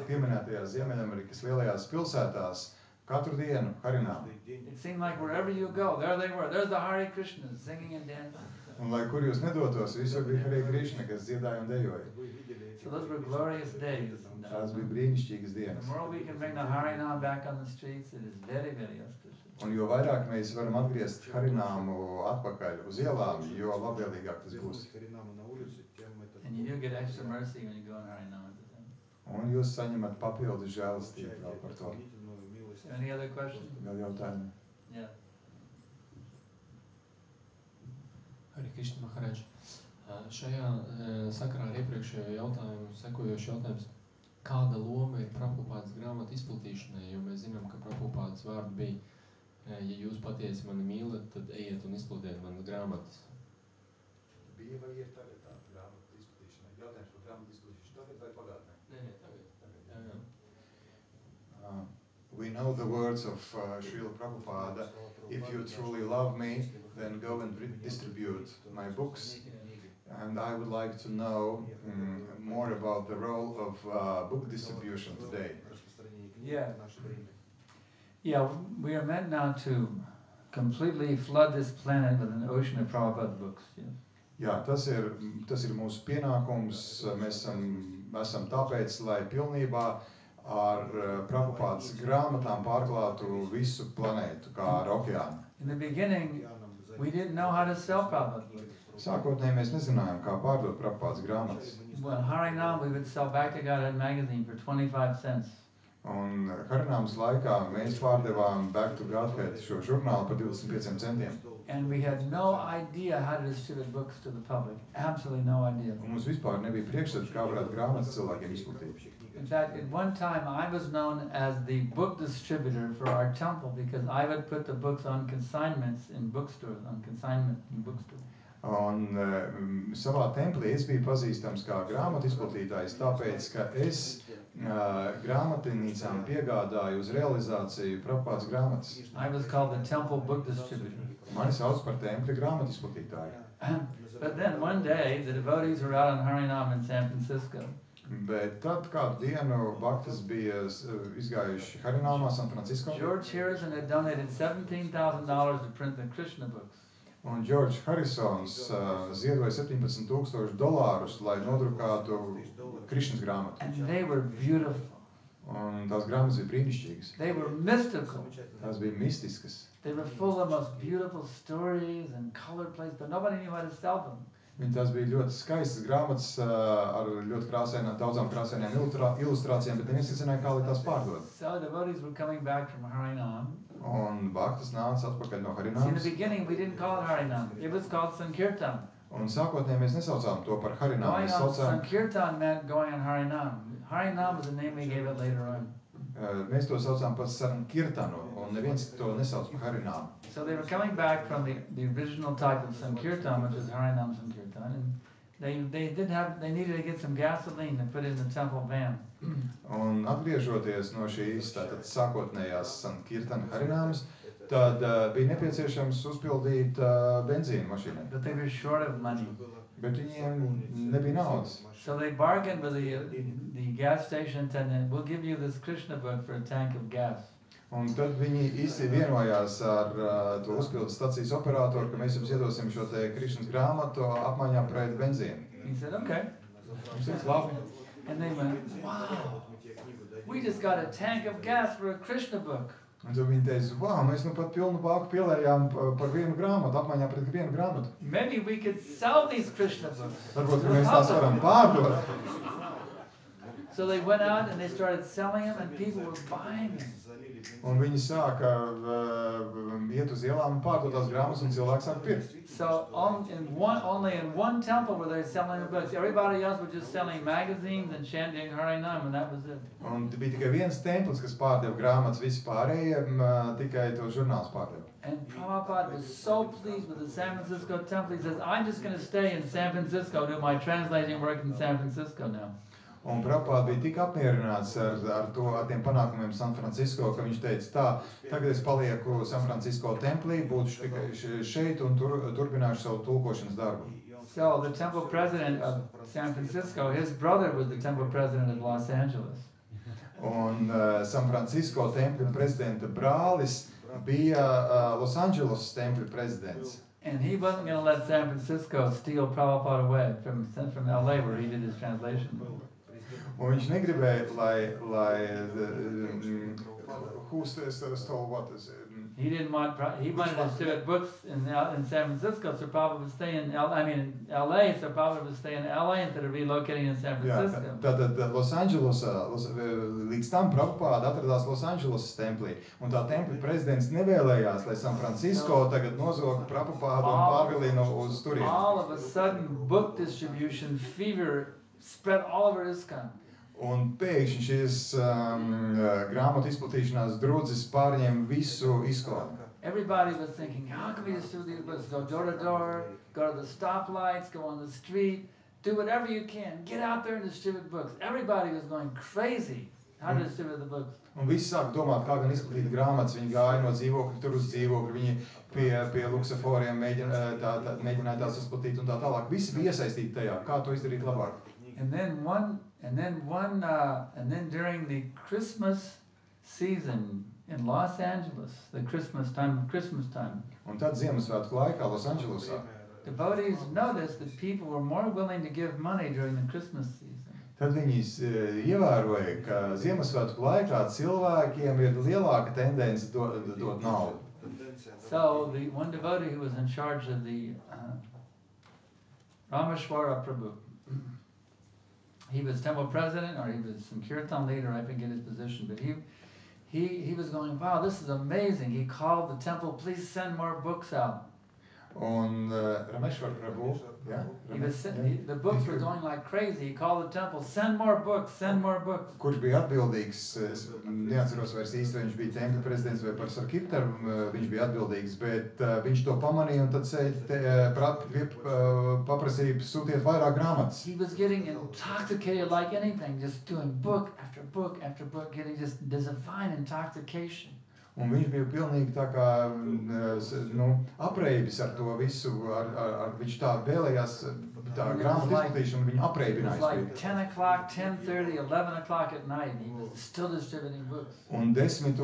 [SPEAKER 5] pieminētajās Ziemeļamerikas lielajās pilsētās katru dienu Harinām.
[SPEAKER 1] It seemed like wherever you go, there they were. There's the Hare Krishnas singing and dancing.
[SPEAKER 5] Un lai kur jūs nedotos, visur bija Hare Krishna, kas dziedāja un dejoja.
[SPEAKER 1] So those were glorious days.
[SPEAKER 5] Tās bija brīnišķīgas
[SPEAKER 1] The
[SPEAKER 5] dienas.
[SPEAKER 1] more we can bring the Harinam back on the streets, it is very, very auspicious.
[SPEAKER 5] Un jo vairāk mēs varam atgriezt Harināmu atpakaļ uz ielām, jo labvēlīgāk tas būs.
[SPEAKER 1] And you do get extra mercy when you go on Harinam at the time.
[SPEAKER 5] Un jūs saņemat papildus žēlastību vēl par to.
[SPEAKER 1] Any other questions?
[SPEAKER 5] Vēl jautājumi?
[SPEAKER 1] Yeah.
[SPEAKER 3] Hare Krishna Maharaj. Šajā sakarā ar iepriekšējo jautājumu, sekojošs jautājums, kāda loma ir Prabhupādas grāmatu izplatīšanai, jo mēs zinām, ka Prabhupādas vārdi bija, ja jūs patiesi mani mīlat, tad ejiet un izplatiet manas grāmatas.
[SPEAKER 5] Bija vai ir tagad tā grāmatu izplatīšanai? Jautājums par grāmatu izplatīšanu tagad vai pagātnē?
[SPEAKER 3] Nē, tagad.
[SPEAKER 5] We know the words of Srila Prabhupada, if you truly love me, then go and distribute my books. And I would like to know more about the role of book distribution today.
[SPEAKER 1] Yeah, we are meant now to completely flood this planet with an ocean of Prabhupada books. Yeah.
[SPEAKER 5] Jā, tas ir mūsu pienākums. Mēs esam tāpēc, lai pilnībā ar Prabhupādas grāmatām pārklātu visu planētu, kā ar okeānu.
[SPEAKER 1] In the beginning, we didn't know how to sell Prabhupada books.
[SPEAKER 5] Sākotnēji mēs nezinājām, kā pārdot Prabhupādas grāmatas.
[SPEAKER 1] Well, Harinam, we would sell Back to Godhead magazine for 25 cents.
[SPEAKER 5] Un Harināmas laikā mēs pārdevām Back to Godhead šo žurnālu par 25 centiem.
[SPEAKER 1] And we had no idea how to distribute books to the public. Absolutely no idea.
[SPEAKER 5] Un mums vispār nebija priekšstats, kā varētu grāmatas cilvēkiem izplatīt.
[SPEAKER 1] In fact, at one time I was known as the book distributor for our temple because I would put the books on consignments in bookstores, on consignment in bookstores.
[SPEAKER 5] Un savā templī es biju pazīstams kā grāmatu izplatītājs, tāpēc, ka es grāmatinīcām piegādāju uz realizāciju Prabhupādas grāmatas.
[SPEAKER 1] I was called the temple book distributor.
[SPEAKER 5] Mani sauc par templi grāmatu izplatītāju.
[SPEAKER 1] But then one day the devotees were out on Harinam in San Francisco.
[SPEAKER 5] Bet tad kādu dienu Bhaktas bija izgājuši Harinamā, San Francisco.
[SPEAKER 1] George Harrison had donated $17,000 to print the Krishna books.
[SPEAKER 5] Un George Harrisons ziedoja $17,000, lai nodrukātu Krišnas grāmatu.
[SPEAKER 1] And they were beautiful.
[SPEAKER 5] Un tās grāmatas bija brīnišķīgas.
[SPEAKER 1] They were mystical.
[SPEAKER 5] Tās bija mistiskas.
[SPEAKER 1] They were full of most beautiful stories and color plays, but nobody knew how to sell them.
[SPEAKER 5] Tās bija ļoti skaistas grāmatas ar ļoti daudzām krāsainām ilustrācijām, bet neviens nezināja, kā lai tās pārdod.
[SPEAKER 1] So devotees were coming back from Harinam.
[SPEAKER 5] Un Bhaktas nāca atpakaļ no
[SPEAKER 1] See, in the
[SPEAKER 5] Harināmas.
[SPEAKER 1] beginning we didn't call it Harinam. It was called Sankirtan.
[SPEAKER 5] Un sākotnēji mēs nesaucām to par Harināmu,
[SPEAKER 1] Going
[SPEAKER 5] mēs
[SPEAKER 1] on
[SPEAKER 5] saucām,
[SPEAKER 1] Sankirtan meant going on Harinam. Harinam was the name we gave it later on.
[SPEAKER 5] mēs to saucām par Sankirtanu, un neviens to nesauc par Harināmu.
[SPEAKER 1] So they were coming back from the original type of Sankirtan, which is Harinam Sankirtan, and they needed to get some gasoline to put in the temple van.
[SPEAKER 5] Un atgriežoties no šīs tātad sākotnējās Sankirtana Harināmas, tad bija nepieciešams uzpildīt benzīnu mašīnai.
[SPEAKER 1] But they were short of money.
[SPEAKER 5] Bet viņiem nebija naudas.
[SPEAKER 1] So they bargained with the gas station attendant, we'll give you this Krishna book for a tank of gas.
[SPEAKER 5] Un tad viņi īsti vienojās ar to uzpildes stacijas operatoru, ka mēs jums iedosim šo te Krišnas grāmatu apmaiņā pret benzīnu.
[SPEAKER 1] He said, okay.
[SPEAKER 5] Mums ir labi.
[SPEAKER 1] And they went, wow, we just got a tank of gas for a Krishna book.
[SPEAKER 5] Un tad viņi teica, wow, mēs nu pat pilnu bāku pielējām par vienu grāmatu, apmaiņā pret vienu grāmatu.
[SPEAKER 1] Maybe we could sell these Krishna books.
[SPEAKER 5] Varbūt, ka mēs tās varam pārdot.
[SPEAKER 1] So they went out and they started selling them and people were buying them.
[SPEAKER 5] Un viņi sāka iet uz ielām un pārdot tās grāmatas, un cilvēki sāka pirkt.
[SPEAKER 1] So only in one temple were they selling the books. Everybody else was just selling magazines and chanting Harinam, and that was it.
[SPEAKER 5] Un bija tikai viens templis, kas pārdeva grāmatas, visi pārējiem tikai to žurnāls pārdeva.
[SPEAKER 1] And Prabhupada was so pleased with the San Francisco temple. He says, I'm just going to stay in San Francisco, do my translating work in San Francisco now.
[SPEAKER 5] Un Prabhupada bija tik apmierināts ar tiem panākumiem San Francisco, ka viņš teica tā, tagad es palieku San Francisco templī, būšu tikai šeit un turpināšu savu tulkošanas darbu.
[SPEAKER 1] So the temple president of San Francisco, his brother was the temple president of Los Angeles.
[SPEAKER 5] Un San Francisco tempļa prezidenta brālis bija Los Angeles tempļa prezidents.
[SPEAKER 1] And he wasn't going to let San Francisco steal Prabhupada away from LA where he did his translation.
[SPEAKER 5] Un viņš negribēja, lai who stole what is it?
[SPEAKER 1] He wanted to distribute books in San Francisco, so Prabhupada would stay in LA, so Prabhupada would stay in LA instead of relocating in San Francisco.
[SPEAKER 5] Tātad Los Angelesā, līdz tam Prabhupada atradās Los Angeles templī, un tā tempļa prezidents nevēlējās, lai San Francisco tagad nozog Prabhupādu un pārvilina uz turieni.
[SPEAKER 1] All of a sudden, book distribution fever spread all over ISKCON.
[SPEAKER 5] Un pēkšņi šīs grāmatu izplatīšanās drudzis pārņem visu ISKCON.
[SPEAKER 1] Everybody was thinking, how can we distribute these books? Go door to door, go to the stoplights, go on the street, do whatever you can. Get out there and distribute books. Everybody was going crazy how to distribute the books.
[SPEAKER 5] Un visi sāk domāt, kā gan izplatīt grāmatas. Viņi gāja no dzīvokļa tur uz dzīvokļu, viņi pie luksaforiem mēģināja tās izplatīt un tā tālāk. Visi bija iesaistīti tajā, kā to izdarīt labāk.
[SPEAKER 1] And then during the Christmas season in Los Angeles, the Christmas time,
[SPEAKER 5] Un tad Ziemassvētku laikā Losandželosā
[SPEAKER 1] devotees noticed that people were more willing to give money during the Christmas season.
[SPEAKER 5] Tad viņi ievēroja, ka Ziemassvētku laikā cilvēkiem ir lielāka tendence dot naudu.
[SPEAKER 1] So the one devotee who was in charge of the Rameshwara Prabhu, he was temple president or he was some kirtan leader, I forget his position, but he was going, wow, this is amazing. He called the temple, please send more books out.
[SPEAKER 5] Un Rameshwar Prabhu, yeah,
[SPEAKER 1] The books were going like crazy. He called the temple, send more books, send more books.
[SPEAKER 5] kurš bija atbildīgs, es neatceros vairs īsti, viņš bija tempļa prezidents vai par Sarkirtaru, viņš bija atbildīgs, bet viņš to pamanīja un tad paprasīja sūtiet vairāk grāmatas.
[SPEAKER 1] He was getting intoxicated like anything, just doing book after book after book, getting just this divine intoxication.
[SPEAKER 5] Un viņš bija pilnīgi tā kā, apreibis ar to visu, viņš tā vēlējās, tā grāmatu izplatīšana viņu apreibinājis.
[SPEAKER 1] It was like 10 o'clock, 10:30, 11 o'clock at night, and he was still distributing books.
[SPEAKER 5] Un 11.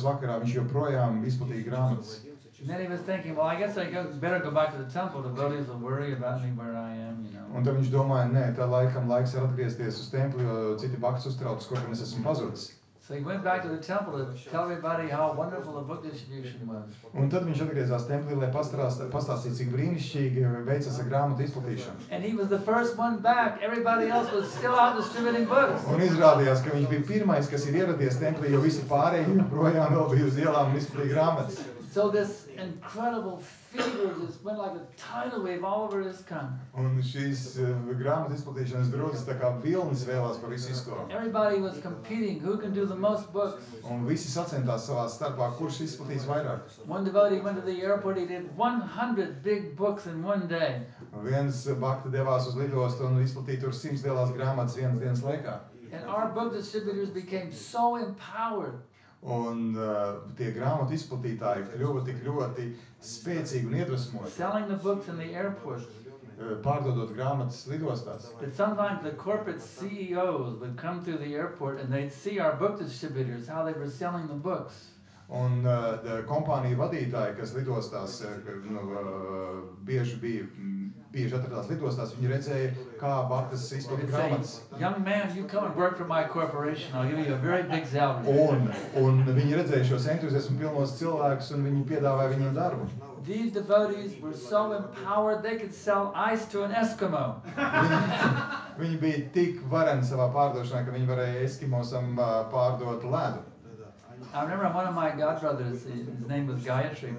[SPEAKER 5] vakarā viņš joprojām izplatīja grāmatas.
[SPEAKER 1] And then he was thinking, well, I guess I better go back to the temple. The devotees will worry about me where I am, you know.
[SPEAKER 5] Un tad viņš domāja, nē, tā laiks ir atgriezties uz templi, jo citi bakti uztraucas, kur es esmu pazudis.
[SPEAKER 1] So he went back to the temple to tell everybody how wonderful the book distribution was.
[SPEAKER 5] Un tad viņš atgriezās templī, lai pastāstītu, cik brīnišķīgi veicas ar grāmatu izplatīšanu.
[SPEAKER 1] And he was the first one back. Everybody else was still out distributing books.
[SPEAKER 5] Un izrādījās, ka viņš bija pirmais, kas ir ieradies templī, jo visi pārējie joprojām vēl bija uz ielām un izplatīja grāmatas.
[SPEAKER 1] So this incredible fever just went like a tidal wave all over this country.
[SPEAKER 5] Un šīs grāmatu izplatīšanas drūzes tā kā vilnis vēlās pa visu izskolu.
[SPEAKER 1] Everybody was competing, who can do the most books.
[SPEAKER 5] Un visi sacentās savā starpā, kurš izplatīs vairāk.
[SPEAKER 1] One devotee went to the airport, he did 100 big books in one day.
[SPEAKER 5] Viens bakta devās uz lidostu un izplatīja tur 100 lielās grāmatas vienas dienas laikā.
[SPEAKER 1] And our book distributors became so empowered.
[SPEAKER 5] Un tie grāmatu izplatītāji kļuva tik ļoti spēcīgi un iedvesmoti.
[SPEAKER 1] Selling the books in the airport.
[SPEAKER 5] Pārdodot grāmatas lidostās.
[SPEAKER 1] But sometimes the corporate CEOs would come through the airport and they'd see our book distributors, how they were selling the books.
[SPEAKER 5] Un kompāniju vadītāji, kas lidostās, bieži atradās lidostās, viņi redzēja, kā baktas izplatīja grāmatas.
[SPEAKER 1] Young man, you come and work for my corporation, I'll give you a very big salary.
[SPEAKER 5] Un viņi redzēja šos entuziasmu pilnos cilvēkus un viņi piedāvāja viņiem darbu.
[SPEAKER 1] These devotees were so empowered they could sell ice to an Eskimo.
[SPEAKER 5] Viņi bija tik vareni savā pārdošanā, ka viņi varēja Eskimosam pārdot ledu.
[SPEAKER 1] I remember one of my godbrothers, his name was Gayatri.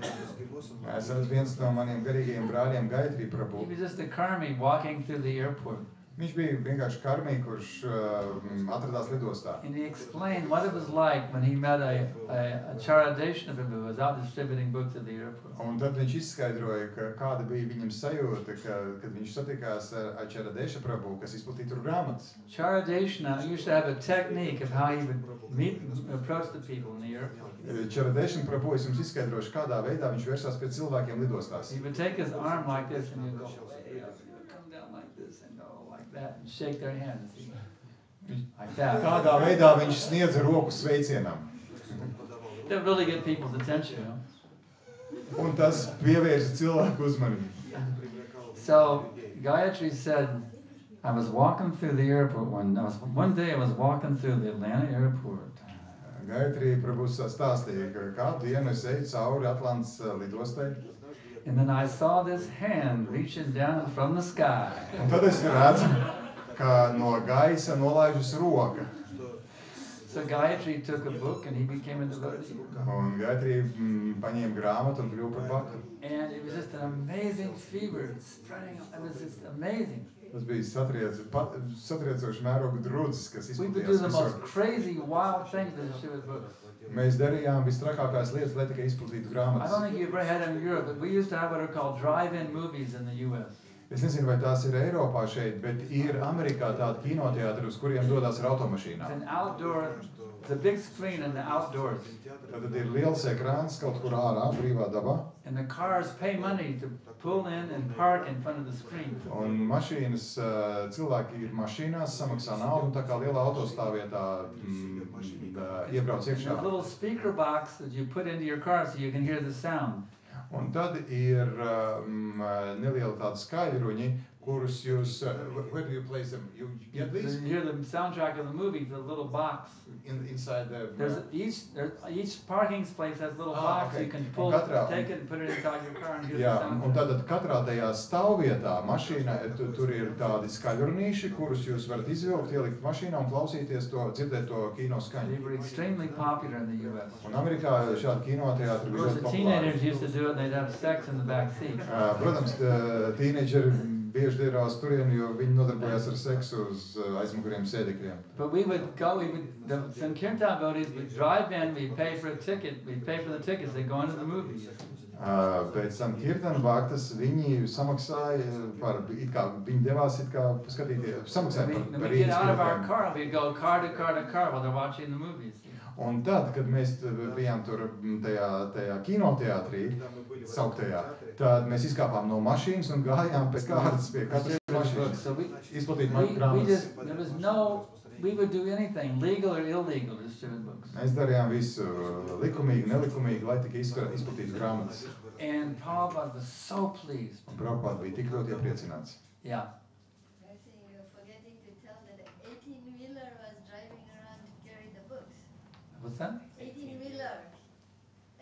[SPEAKER 5] Es esmu viens no maniem garīgajiem brāļiem, Gayatri Prabhu.
[SPEAKER 1] He was just a karmi walking through the airport.
[SPEAKER 5] Viņš bija vienkārši karmī, kurš atradās lidostā.
[SPEAKER 1] And he explained what it was like when he met a Charadeshna Prabhu who was out distributing books at the airport.
[SPEAKER 5] Un tad viņš izskaidroja, kāda bija viņam sajūta, kad viņš satikās ar Charadeshna Prabhu, kas izplatīja tur grāmatas.
[SPEAKER 1] Charadeshna used to have a technique of how he would approach the people in the airport.
[SPEAKER 5] Charadeshna Prabhu, es jums izskaidrošu, kādā veidā viņš vērsās pie cilvēkiem lidostās.
[SPEAKER 1] He would take his arm like this and he'd go, come down like this and go like that and shake their hands. Like that.
[SPEAKER 5] Kādā veidā viņš sniedza roku sveicienam.
[SPEAKER 1] That really get people's attention, you know?
[SPEAKER 5] Un tas pievērsa cilvēku uzmanību.
[SPEAKER 1] So Gayatri said, I was walking through the airport one day I was walking through the Atlanta airport.
[SPEAKER 5] Gayatri Prabhu stāstīja, ka kādu dienu es eju cauri Atlantas lidostai.
[SPEAKER 1] And then I saw this hand reaching down from the sky.
[SPEAKER 5] Un tad es redzu, ka no gaisa nolaižas roka.
[SPEAKER 1] So Gayatri took a book and he became a devotee.
[SPEAKER 5] Un Gayatri paņēma grāmatu un kļuva par baktu.
[SPEAKER 1] And it was just an amazing fever spreading. It was just amazing.
[SPEAKER 5] Tas bija satriecoši mēroga drudzes, kas
[SPEAKER 1] We would do
[SPEAKER 5] izplatījās
[SPEAKER 1] the
[SPEAKER 5] visur.
[SPEAKER 1] most crazy, wild things to distribute books.
[SPEAKER 5] Mēs darījām visstrakākās lietas, lai tikai izplatītu
[SPEAKER 1] I
[SPEAKER 5] grāmatas.
[SPEAKER 1] don't think you've ever had them in Europe, but we used to have what are called drive-in movies in the U.S.
[SPEAKER 5] Es nezinu, vai tās ir Eiropā šeit, bet ir Amerikā tādi kinoteātri, uz kuriem dodas ar
[SPEAKER 1] It's
[SPEAKER 5] automašīnām.
[SPEAKER 1] an outdoor, it's a big screen in the outdoors.
[SPEAKER 5] Tad ir liels ekrāns kaut kur ārā, brīvā dabā,
[SPEAKER 1] And the cars pay money to pull in and park in front of the screen.
[SPEAKER 5] un mašīnas, cilvēki ir mašīnās, samaksā naudu, un tā kā lielā autostāvvietā iebrauc
[SPEAKER 1] There's a
[SPEAKER 5] iekšā.
[SPEAKER 1] little speaker box that you put into your car so you can hear the sound.
[SPEAKER 5] Un tad ir nelieli tādi skaļruņi, kurus jūs, where do you place them? You get
[SPEAKER 1] So
[SPEAKER 5] these
[SPEAKER 1] you hear the soundtrack of the movie, the little box.
[SPEAKER 5] inside the...
[SPEAKER 1] There's each parking place has a little box
[SPEAKER 5] okay.
[SPEAKER 1] you can
[SPEAKER 5] Un
[SPEAKER 1] pull,
[SPEAKER 5] katrā-
[SPEAKER 1] take it and put it inside your car and hear
[SPEAKER 5] Jā,
[SPEAKER 1] the
[SPEAKER 5] un
[SPEAKER 1] soundtrack.
[SPEAKER 5] tātad katrā tajā stāvvietā mašīnā, tur ir tādi skaļrunīši, kurus jūs varat izvilkt, ielikt mašīnā un klausīties to, dzirdēt to kino
[SPEAKER 1] They
[SPEAKER 5] skaņu.
[SPEAKER 1] were extremely popular in the U.S.
[SPEAKER 5] Un Amerikā šādi kinoteātri
[SPEAKER 1] Of
[SPEAKER 5] bija
[SPEAKER 1] course,
[SPEAKER 5] ļoti
[SPEAKER 1] the
[SPEAKER 5] populāri.
[SPEAKER 1] teenagers used to do it and they'd have sex in the back seat.
[SPEAKER 5] Protams, tīneģeri bieži dierās turien, jo viņi nodarbojās ar seksu uz aizmuguriem sēdekļiem.
[SPEAKER 1] But we would go, the Sankirtan devotees would drive in, we'd pay for a ticket, we'd pay for the tickets, they'd go into the movies.
[SPEAKER 5] Pēc tam Kirtana Bhaktas viņi samaksāja par, it kā viņi devās it kā skatīties, samaksāja
[SPEAKER 1] When
[SPEAKER 5] par
[SPEAKER 1] we get out of our
[SPEAKER 5] rīnas
[SPEAKER 1] car, we'd go car to car to car while they're watching the movies.
[SPEAKER 5] Un tad, kad mēs bijām tur tajā kinoteātrī, sauktajā, tad mēs izkāpām no mašīnas un gājām pēc kārtas pie katras mašīnas.
[SPEAKER 1] So
[SPEAKER 5] Izplatīt
[SPEAKER 1] we
[SPEAKER 5] grāmatas.
[SPEAKER 1] there was no, we would do anything, legal or illegal, to distribute books.
[SPEAKER 5] Mēs darījām visu likumīgi, nelikumīgi, lai tikai izplatītu grāmatas.
[SPEAKER 1] And Prabhupada was so pleased.
[SPEAKER 5] Un Prabhupāda bija tik ļoti iepriecināts.
[SPEAKER 1] Yeah.
[SPEAKER 9] I think you're forgetting to tell that an 18-wheeler was driving around to carry the books.
[SPEAKER 1] What's that?
[SPEAKER 9] 18-wheeler.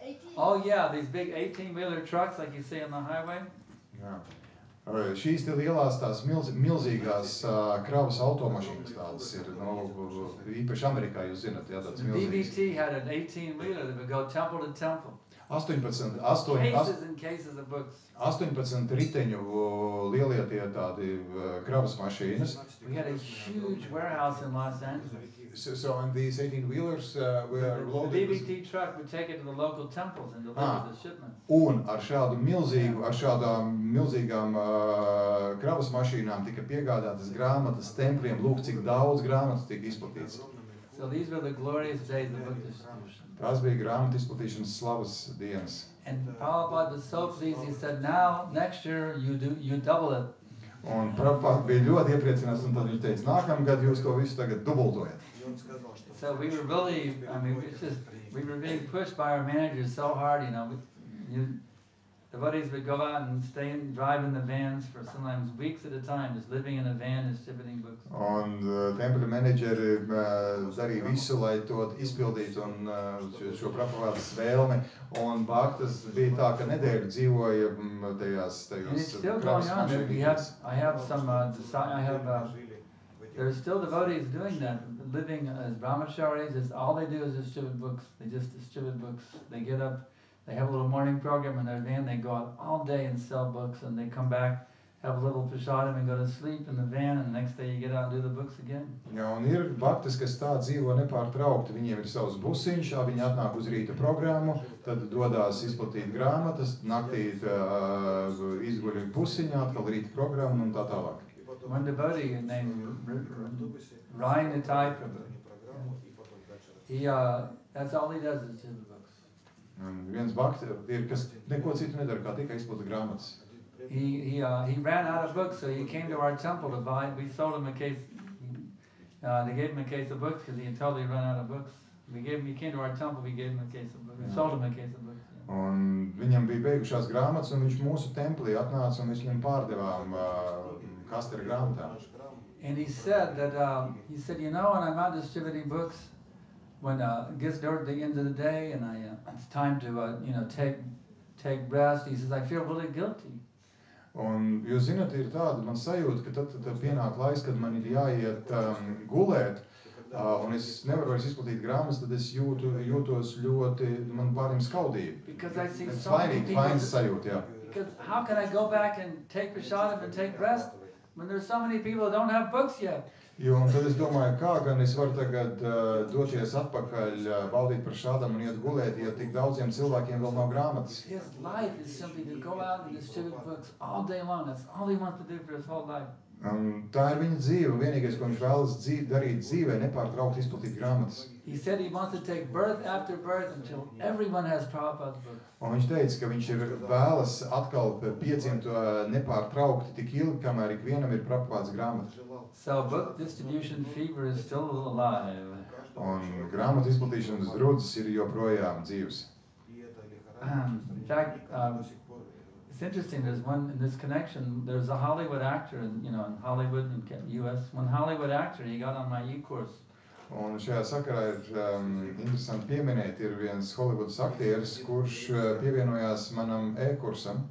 [SPEAKER 9] 18.
[SPEAKER 1] Oh yeah, these big 18-wheeler trucks like you see on the highway.
[SPEAKER 5] Jā. Šīs te lielās tās milzīgās kravas automašīnas tādas ir, īpaši Amerikā, jūs zināt, jā, tāds
[SPEAKER 1] The
[SPEAKER 5] milzīgs.
[SPEAKER 1] BBT had an 18-wheeler that would go temple to temple.
[SPEAKER 5] 18
[SPEAKER 1] Cases and cases of books.
[SPEAKER 5] riteņu lielie tie tādi kravas mašīnas.
[SPEAKER 1] We had a huge warehouse in Los Angeles.
[SPEAKER 5] So and these 18-wheelers were
[SPEAKER 1] The
[SPEAKER 5] loaded with...
[SPEAKER 1] BBT truck would take it to the local temples and deliver the shipments.
[SPEAKER 5] Un ar šādām milzīgām kravas mašīnām tika piegādātas grāmatas templiem, lūk, cik daudz grāmatas tika izplatīts.
[SPEAKER 1] So these were the glorious days of book distribution.
[SPEAKER 5] Tās bija grāmatu izplatīšanas slavas dienas.
[SPEAKER 1] And Prabhupada was so pleased, he said, now, next year, you double it.
[SPEAKER 5] Un Prabhupāda bija ļoti iepriecināts, un tad viņš teica, nākamgad jūs to visu tagad dubultojat.
[SPEAKER 1] So we were really, I mean, we were being pushed by our managers so hard, you know. The buddies would go out and drive in the vans for sometimes weeks at a time, just living in a van distributing books.
[SPEAKER 5] Un tempļa menedžeri darīja visu, lai to izpildītu un šo Prabhupādas vēlmi. Un Bhaktas bija tā, ka nedēļu dzīvoja tajās
[SPEAKER 1] And it's still
[SPEAKER 5] kravas
[SPEAKER 1] going on.
[SPEAKER 5] mašīnās.
[SPEAKER 1] There's still devotees doing that, living as brahmacharis. All they do is distribute books. They just distribute books. They get up, they have a little morning program in their van. They go out all day and sell books, and they come back, have a little prasadam, and go to sleep in the van. And the next day you get out and do the books again.
[SPEAKER 5] Jā, un ir Bhaktas, kas tā dzīvo nepārtraukti. Viņiem ir savs busiņš, viņi atnāk uz rīta programmu, tad dodās izplatīt grāmatas, naktī izguļ busiņā, atkal rīta programmu un tā tālāk.
[SPEAKER 1] One devotee named Rai Nitai Prabhu. That's all he does is distribute books.
[SPEAKER 5] Un viens Bhakta ir, kas neko citu nedara, kā tikai izplata grāmatas.
[SPEAKER 1] He ran out of books, so he came to our temple to buy. We sold him a case. They gave him a case of books because he had totally run out of books. He came to our temple. We gave him a case of books. We sold him a case of books. Yeah.
[SPEAKER 5] Un viņam bija beigušās grāmatas, un viņš mūsu templī atnāca, un mēs viņam pārdevām kasti ar grāmatām.
[SPEAKER 1] And he said that you know, when I'm out distributing books, when it gets toward the end of the day and it's time to take rest, he says I feel really guilty.
[SPEAKER 5] Un jūs zināt, ir tāda man sajūta, ka tad pienāk laiks, kad man ir jāiet gulēt, un es nevaru vairs izplatīt grāmatas, tad es jūtos ļoti, man pārņem skaudību.
[SPEAKER 1] Because I see so many people.
[SPEAKER 5] Vainas sajūta, jā.
[SPEAKER 1] Because how can I go back and take prasadam and take rest when there's so many people that don't have books yet?
[SPEAKER 5] Jo, un tad es domāju, kā gan es varu tagad doties atpakaļ, baudīt par šādam un iet gulēt, ja tik daudziem cilvēkiem vēl nav grāmatas.
[SPEAKER 1] His life is simply to go out and distribute books all day long. That's all he wants to do for his whole life.
[SPEAKER 5] Tā ir viņa dzīve, vienīgais, ko viņš vēlas darīt dzīvē, nepārtraukt izplatīt grāmatas.
[SPEAKER 1] He said he wants to take birth after birth until everyone has Prabhupada's book.
[SPEAKER 5] Un viņš teica, ka viņš ir vēlas atkal piedzimtu nepārtraukti tik ilgi, kamēr ikvienam ir Prabhupādas grāmata.
[SPEAKER 1] So book distribution fever is still alive.
[SPEAKER 5] Un grāmatu izplatīšanas drudzis ir joprojām dzīvs.
[SPEAKER 1] In fact, It's interesting, there's one, in this connection, there's a Hollywood actor, in Hollywood, in US, one Hollywood actor, he got on my e-course.
[SPEAKER 5] Un šajā sakarā ir interesanti pieminēt, ir viens Holivudas aktieris, kurš pievienojās manam e-kursam.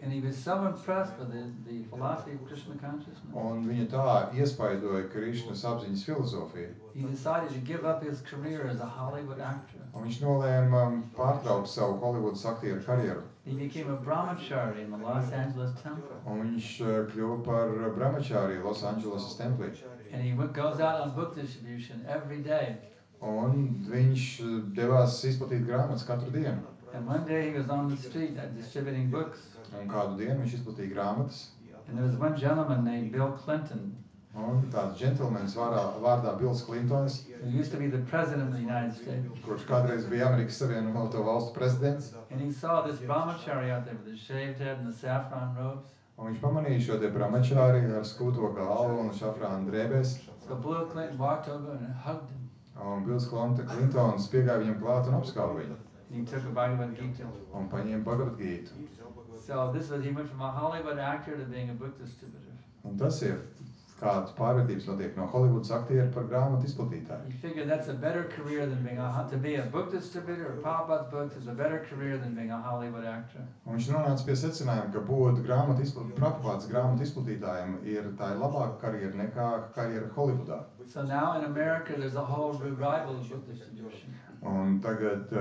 [SPEAKER 1] And he was so impressed with the philosophy of Krishna consciousness.
[SPEAKER 5] Un viņa tā iespaidoja Krišnas apziņas filozofiju.
[SPEAKER 1] He decided to give up his career as a Hollywood actor.
[SPEAKER 5] Un viņš nolēma pārtraukt savu Holivudas aktieru karjeru.
[SPEAKER 1] He became a brahmachari in the Los Angeles temple.
[SPEAKER 5] Un viņš kļuva par brahmachari Los Angelesas templī.
[SPEAKER 1] And he goes out on book distribution every day.
[SPEAKER 5] Un viņš devās izplatīt grāmatas katru dienu.
[SPEAKER 1] And one day he was on the street distributing books.
[SPEAKER 5] Un kādu dienu viņš izplatīja grāmatas.
[SPEAKER 1] And there was one gentleman named Bill Clinton.
[SPEAKER 5] Un tāds džentlmenis vārdā Bills Clintons,
[SPEAKER 1] who used to be the president of the United States.
[SPEAKER 5] kurš kādreiz bija Amerikas Savienoto Valstu prezidents.
[SPEAKER 1] And he saw this brahmachari out there with his shaved head and the saffron robes.
[SPEAKER 5] Un viņš pamanīja šo te brahmachari ar skūto galvu un šafrānu drēbēs.
[SPEAKER 1] So Bill Clinton walked over and hugged him.
[SPEAKER 5] Un Bills Clintons piegāja viņam klāt un apskauja viņu.
[SPEAKER 1] And he took a Bhagavad Gita.
[SPEAKER 5] Un paņēma Bhagavad Gītu.
[SPEAKER 1] So he went from a Hollywood actor to being a book distributor.
[SPEAKER 5] Un tas ir kādas pārvērtības notiek no Holivudas aktiera par grāmatu izplatītāju.
[SPEAKER 1] He figured that's a better career than to be a book distributor or Prabhupada's books is a better career than being a Hollywood actor.
[SPEAKER 5] Un viņš nonāca pie secinājuma, ka būt Prabhupādas grāmatu izplatītājiem tā ir labāka karjera nekā karjera Holivudā.
[SPEAKER 1] So now in America there's a whole revival of book distribution.
[SPEAKER 5] Un tagad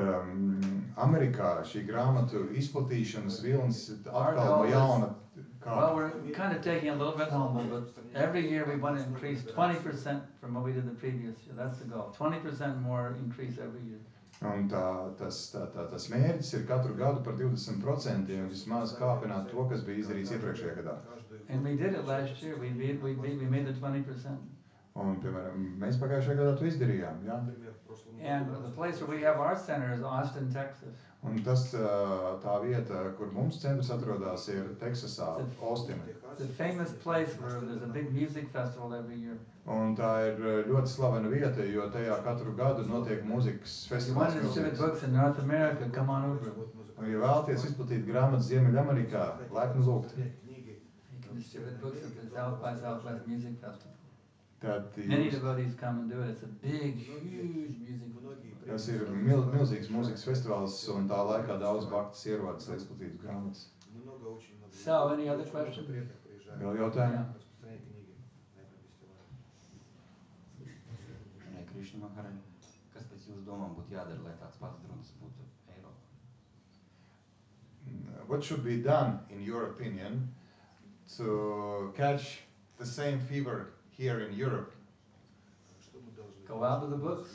[SPEAKER 5] Amerikā šī grāmatu izplatīšanas vilnis atkal no jauna
[SPEAKER 1] Well, we're kind of taking it a little bit humble, but every year we want to increase 20% from what we did the previous year. That's the goal. 20% more increase every year.
[SPEAKER 5] Un tas mērķis ir katru gadu par 20% vismaz kāpināt to, kas bija izdarīts iepriekšējā gadā.
[SPEAKER 1] And we did it last year. We made the 20%.
[SPEAKER 5] Un, piemēram, mēs pagājušajā gadā to izdarījām, jā.
[SPEAKER 1] And the place where we have our center is Austin, Texas.
[SPEAKER 5] Un tas tā vieta, kur mums centrs atrodas, ir Teksasā, Austin.
[SPEAKER 1] It's a famous place where there's a big music festival every year.
[SPEAKER 5] Un tā ir ļoti slavena vieta, jo tajā katru gadu notiek mūzikas
[SPEAKER 1] If you want
[SPEAKER 5] festivāls.
[SPEAKER 1] to distribute books in North America, come on over.
[SPEAKER 5] Un, ja vēlaties izplatīt grāmatas Ziemeļamerikā, laipni lūgt.
[SPEAKER 1] You can distribute books at the South by Southwest Music Festival.
[SPEAKER 5] Tad
[SPEAKER 1] Many devotees come and do it. It's a big, huge music festival.
[SPEAKER 5] tas ir milzīgs mūzikas festivāls, un tā laikā daudz baktas ierodas, lai izplatītu grāmatas.
[SPEAKER 1] So, any other questions?
[SPEAKER 5] Vēl jautājumi?
[SPEAKER 8] Krišna Maharaj, kas pēc jūsu domām būtu jādara, lai tāds pats drunas būtu Eiropā?
[SPEAKER 5] What should be done, in your opinion, to catch the same fever here in Europe?
[SPEAKER 1] Go out to the books.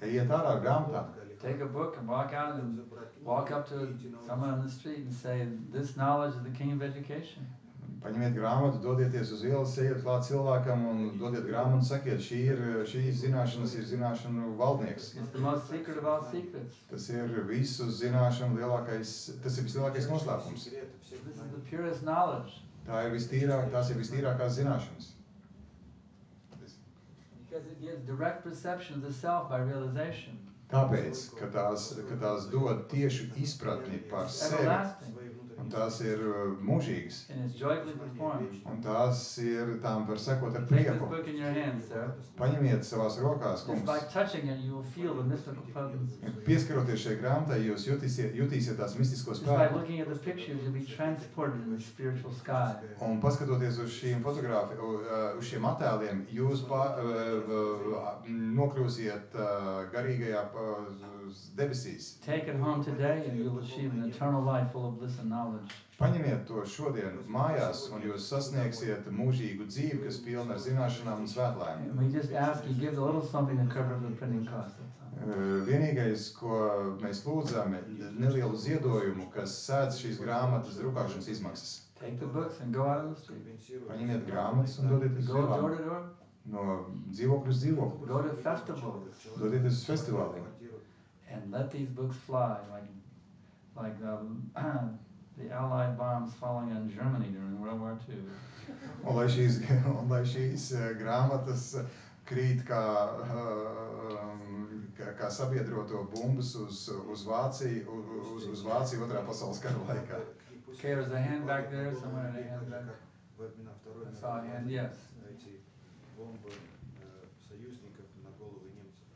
[SPEAKER 5] Iet ārā ar grāmatām.
[SPEAKER 1] Take a book and walk out and walk up to someone on the street and say, this knowledge is the king of education.
[SPEAKER 5] Paņemiet grāmatu, dodieties uz ielas, ejiet klāt cilvēkam un dodiet grāmatu, sakiet, šīs zināšanas ir zināšanu valdnieks.
[SPEAKER 1] It's the most secret of all secrets.
[SPEAKER 5] Tas ir visu zināšanu tas ir vislielākais noslēpums.
[SPEAKER 1] This is the purest knowledge.
[SPEAKER 5] Tās ir vistīrākās zināšanas.
[SPEAKER 1] Because it gives direct perception of the self by realization.
[SPEAKER 5] Tāpēc, ka tās dod tieši izpratni par sevi,
[SPEAKER 1] Everlasting.
[SPEAKER 5] un tās ir mūžīgas,
[SPEAKER 1] And it's joyfully performed.
[SPEAKER 5] un tām var sekot ar
[SPEAKER 1] Take this
[SPEAKER 5] prieku.
[SPEAKER 1] book in your hands, sir.
[SPEAKER 5] Paņemiet savās rokās,
[SPEAKER 1] Just by
[SPEAKER 5] kungs.
[SPEAKER 1] touching it, you will feel the mystical presence.
[SPEAKER 5] Pieskaroties šai grāmatai, jūs jutīsiet tās mistiskos
[SPEAKER 1] Just by
[SPEAKER 5] spēkus.
[SPEAKER 1] looking at the pictures, you'll be transported in the spiritual sky.
[SPEAKER 5] Un paskatoties uz šīm uz šiem attēliem, jūs nokļūsiet garīgajā debesīs.
[SPEAKER 1] Take it home today and you'll achieve an eternal life full of bliss and knowledge.
[SPEAKER 5] Paņemiet to šodien mājās, un jūs sasniegsiet mūžīgu dzīvi, kas pilna ar zināšanām un svētlēm.
[SPEAKER 1] And we just ask you, give a little something to cover the printing cost. That's all.
[SPEAKER 5] Vienīgais, ko mēs lūdzam, ir nelielu ziedojumu, kas sēdz šīs grāmatas drukāšanas izmaksas.
[SPEAKER 1] Take the books and go out on the street.
[SPEAKER 5] Paņemiet grāmatas un dodieties uz
[SPEAKER 1] Go door
[SPEAKER 5] ielām.
[SPEAKER 1] to door.
[SPEAKER 5] No dzīvokļa uz dzīvokli.
[SPEAKER 1] Go to festivals.
[SPEAKER 5] Dodieties uz festivāliem.
[SPEAKER 1] And let these books fly like the Allied bombs falling on Germany during World War II.
[SPEAKER 5] Un lai šīs grāmatas krīt kā sabiedroto bumbas uz Vāciju otrā pasaules kara laikā.
[SPEAKER 1] Okay, there's a hand back there, someone had a hand back.
[SPEAKER 7] Во времена Второй
[SPEAKER 1] I saw a hand,
[SPEAKER 7] мировой
[SPEAKER 1] yes.
[SPEAKER 7] войны эти бомбы союзников на головы немцев.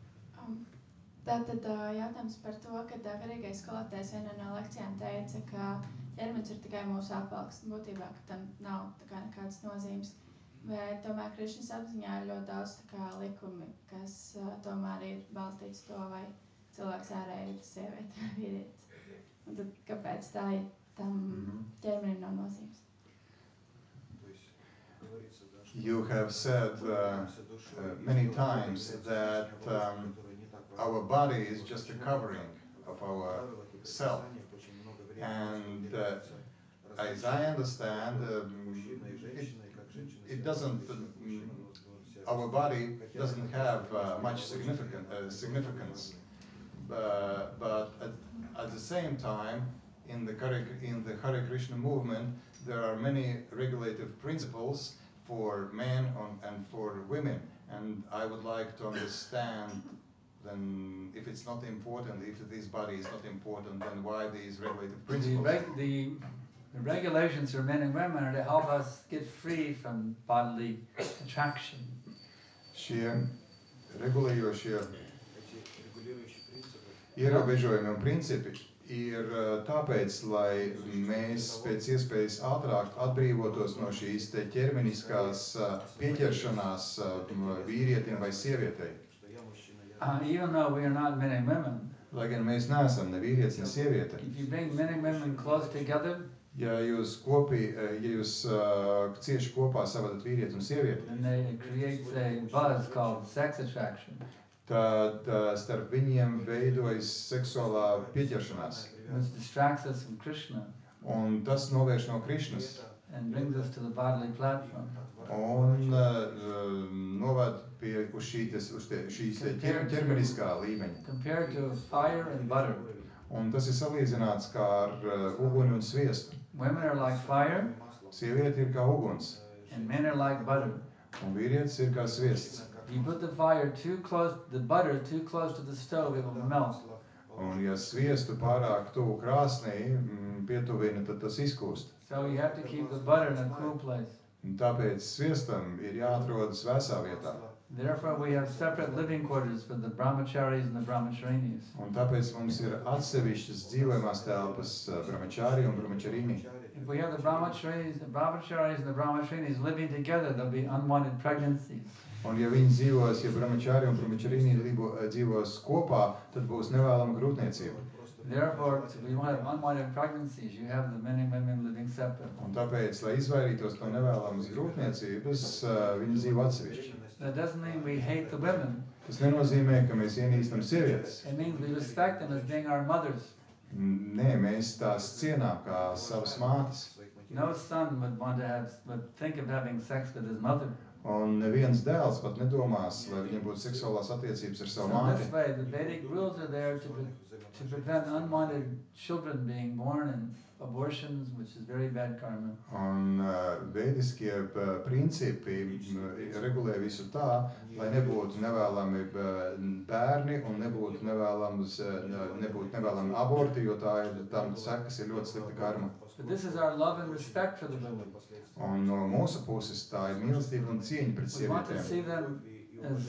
[SPEAKER 10] Tātad jautājums par to, ka garīgais skolotājs vienā no lekcijām teica, ka ķermenis ir tikai mūsu apvalks, būtībā, ka tam nav nekādas nozīmes. Bet tomēr Krišnas apziņā ir ļoti daudz likumi, kas tomēr ir balstīts to, vai cilvēks ārēji ir sieviete vai vīrietis. Un tad kāpēc tā ir tam ķermenim nav nozīmes?
[SPEAKER 5] You have said many times that our body is just a covering of our self. And as I understand, it doesn't, our body doesn't have much significance. But at the same time, in the Hare Krishna movement, there are many regulative principles for men and for women. And I would like to understand then if it's not important, if this body is not important, then why these regulative principles?
[SPEAKER 1] The regulations for men and women are to help us get free from bodily attraction.
[SPEAKER 5] Šie regulējošie ierobežojumi un principi ir tāpēc, lai mēs pēc iespējas ātrāk atbrīvotos no šīs te ķermeniskās pieķeršanās vīrietim vai sievietei.
[SPEAKER 1] Even though we are not men and women,
[SPEAKER 5] lai gan mēs neesam ne vīrietis, ne sieviete.
[SPEAKER 1] if you bring men and women close together,
[SPEAKER 5] ja jūs cieši kopā savadat vīrieti un sievieti,
[SPEAKER 1] then it creates a buzz called sex attraction.
[SPEAKER 5] Tad starp viņiem veidojas seksuālā pieķeršanās.
[SPEAKER 1] Which distracts us from Krishna.
[SPEAKER 5] Un tas novērš no Krišnas.
[SPEAKER 1] And brings us to the bodily platform.
[SPEAKER 5] Un novad pie uz šīs ķermeniskā līmeņa.
[SPEAKER 1] Compared to fire and butter.
[SPEAKER 5] Un tas ir salīdzināts kā ar uguni un sviestu.
[SPEAKER 1] Women are like fire.
[SPEAKER 5] Sieviete ir kā uguns.
[SPEAKER 1] And men are like butter.
[SPEAKER 5] Un vīrietis ir kā sviests.
[SPEAKER 1] If you put the fire too close, the butter too close to the stove, it will melt.
[SPEAKER 5] Un ja sviestu pārāk tuvu krāsnī pietuvina, tad tas izkūst.
[SPEAKER 1] So you have to keep the butter in a cool place.
[SPEAKER 5] Un tāpēc sviestam ir jāatrodas vēsā vietā.
[SPEAKER 1] Therefore we have separate living quarters for the brahmacharis and the brahmacharinis.
[SPEAKER 5] Un tāpēc mums ir atsevišķas dzīvojamās telpas brahmachari un brahmacharini.
[SPEAKER 1] If we have the brahmacharis and the brahmacharinis living together, there'll be unwanted pregnancies.
[SPEAKER 5] Un ja viņi dzīvos, ja brahmachari un brahmacharini dzīvos kopā, tad būs nevēlama grūtniecība.
[SPEAKER 1] Therefore, if we want to have unwanted pregnancies, you have the men and women living separate.
[SPEAKER 5] Un tāpēc, lai izvairītos no nevēlamas grūtniecības, viņi dzīvo atsevišķi.
[SPEAKER 1] That doesn't mean we hate the women.
[SPEAKER 5] Tas nenozīmē, ka mēs ienīstam sievietes.
[SPEAKER 1] It means we respect them as being our mothers.
[SPEAKER 5] Nē, mēs tās cienām kā savas mātes.
[SPEAKER 1] No son would think of having sex with his mother.
[SPEAKER 5] Un neviens dēls pat nedomās, lai viņam būtu seksuālās attiecības ar savu
[SPEAKER 1] So
[SPEAKER 5] māti.
[SPEAKER 1] this way, the Vedic rules are there to prevent unwanted children being born and abortions, which is very bad karma.
[SPEAKER 5] Un vēdiskie principi regulē visu tā, lai nebūtu nevēlami bērni un nebūtu nevēlami aborti, jo tam sekas ir ļoti slikta karma.
[SPEAKER 1] But this is our love and respect for the women.
[SPEAKER 5] Un no mūsu puses tā ir mīlestība un cieņa pret
[SPEAKER 1] We want to see
[SPEAKER 5] sievietēm.
[SPEAKER 1] them as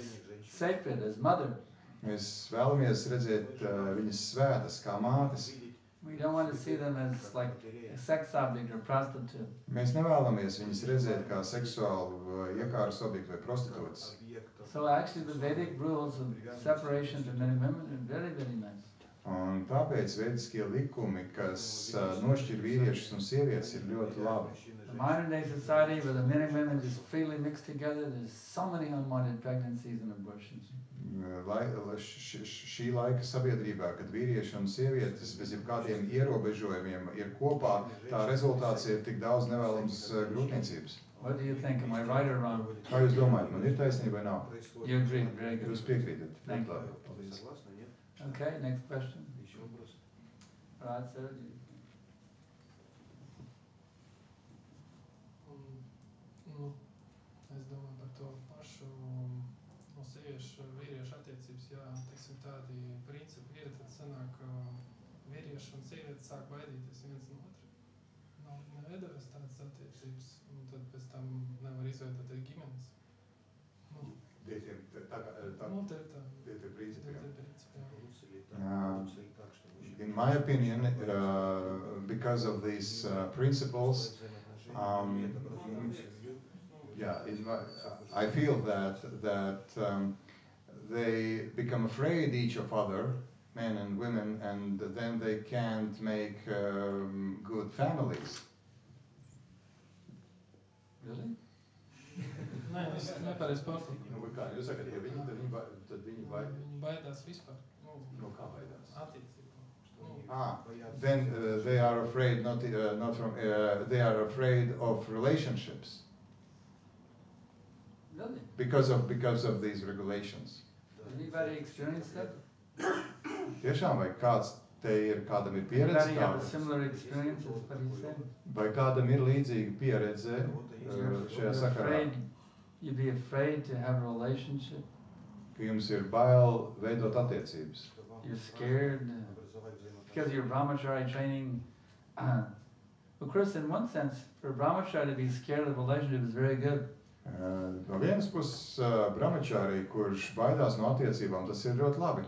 [SPEAKER 1] sacred, as mother.
[SPEAKER 5] Mēs vēlamies redzēt viņas svētas kā mātes.
[SPEAKER 1] We don't want to see them as like a sex object or prostitute.
[SPEAKER 5] Mēs nevēlamies viņas redzēt kā seksuālu iekāras objektu vai prostitūtas.
[SPEAKER 1] So actually the Vedic rules of separation for men and women are very, very nice.
[SPEAKER 5] Un tāpēc vēdiskie likumi, kas nošķir vīriešus un sievietes, ir ļoti labi.
[SPEAKER 1] The modern day society where the men and women just freely mix together, there's so many unwanted pregnancies and abortions.
[SPEAKER 5] Šī laika sabiedrībā, kad vīrieši un sievietes bez jebkādiem ierobežojumiem ir kopā, tā rezultāts ir tik daudz nevēlams grūtniecības.
[SPEAKER 1] What do you think? Am I right or wrong?
[SPEAKER 5] Kā jūs domājat, man ir taisnība vai nav?
[SPEAKER 1] You agree, very good.
[SPEAKER 5] Jūs piekrītat?
[SPEAKER 1] Thank you.
[SPEAKER 5] Paldies.
[SPEAKER 1] Okay, next question. Rāds Sarojī.
[SPEAKER 3] Es domāju par to pašu no sieviešu vīriešu attiecības, jā, teiksim tādi principi ir, tad sanāk, vīrieši un sievietes sāk baidīties viens no otra. neveidojas tādas attiecības, un tad pēc tam nevar izveidot arī ģimenes.
[SPEAKER 5] Tie ir principi. In my opinion, because of these principles, I feel that they become afraid each of other, men and women, and then they can't make good families.
[SPEAKER 1] Really?
[SPEAKER 3] Nē, es nepareiz pārtulkoju.
[SPEAKER 5] Kā jūs sakat, ja viņi, tad viņi
[SPEAKER 3] Viņi baidās vispār.
[SPEAKER 5] No kā baidās?
[SPEAKER 3] Attiecībā.
[SPEAKER 5] Then they are afraid they are afraid of relationships.
[SPEAKER 1] Really?
[SPEAKER 5] Because of these regulations.
[SPEAKER 1] Anybody experience that?
[SPEAKER 5] Tiešām, vai kādam ir pieredze
[SPEAKER 1] Anybody have a
[SPEAKER 5] tāda?
[SPEAKER 1] similar experience as what he said?
[SPEAKER 5] Vai kādam ir līdzīga pieredze šajā sakarā?
[SPEAKER 1] You'd be afraid to have a relationship.
[SPEAKER 5] Ka jums ir bail veidot attiecības.
[SPEAKER 1] You're scared because your brahmachari training. Of course, in one sense, for a brahmachari to be scared of a relationship is very good.
[SPEAKER 5] No vienas puses, brahmachari, kurš baidās no attiecībām, tas ir ļoti labi.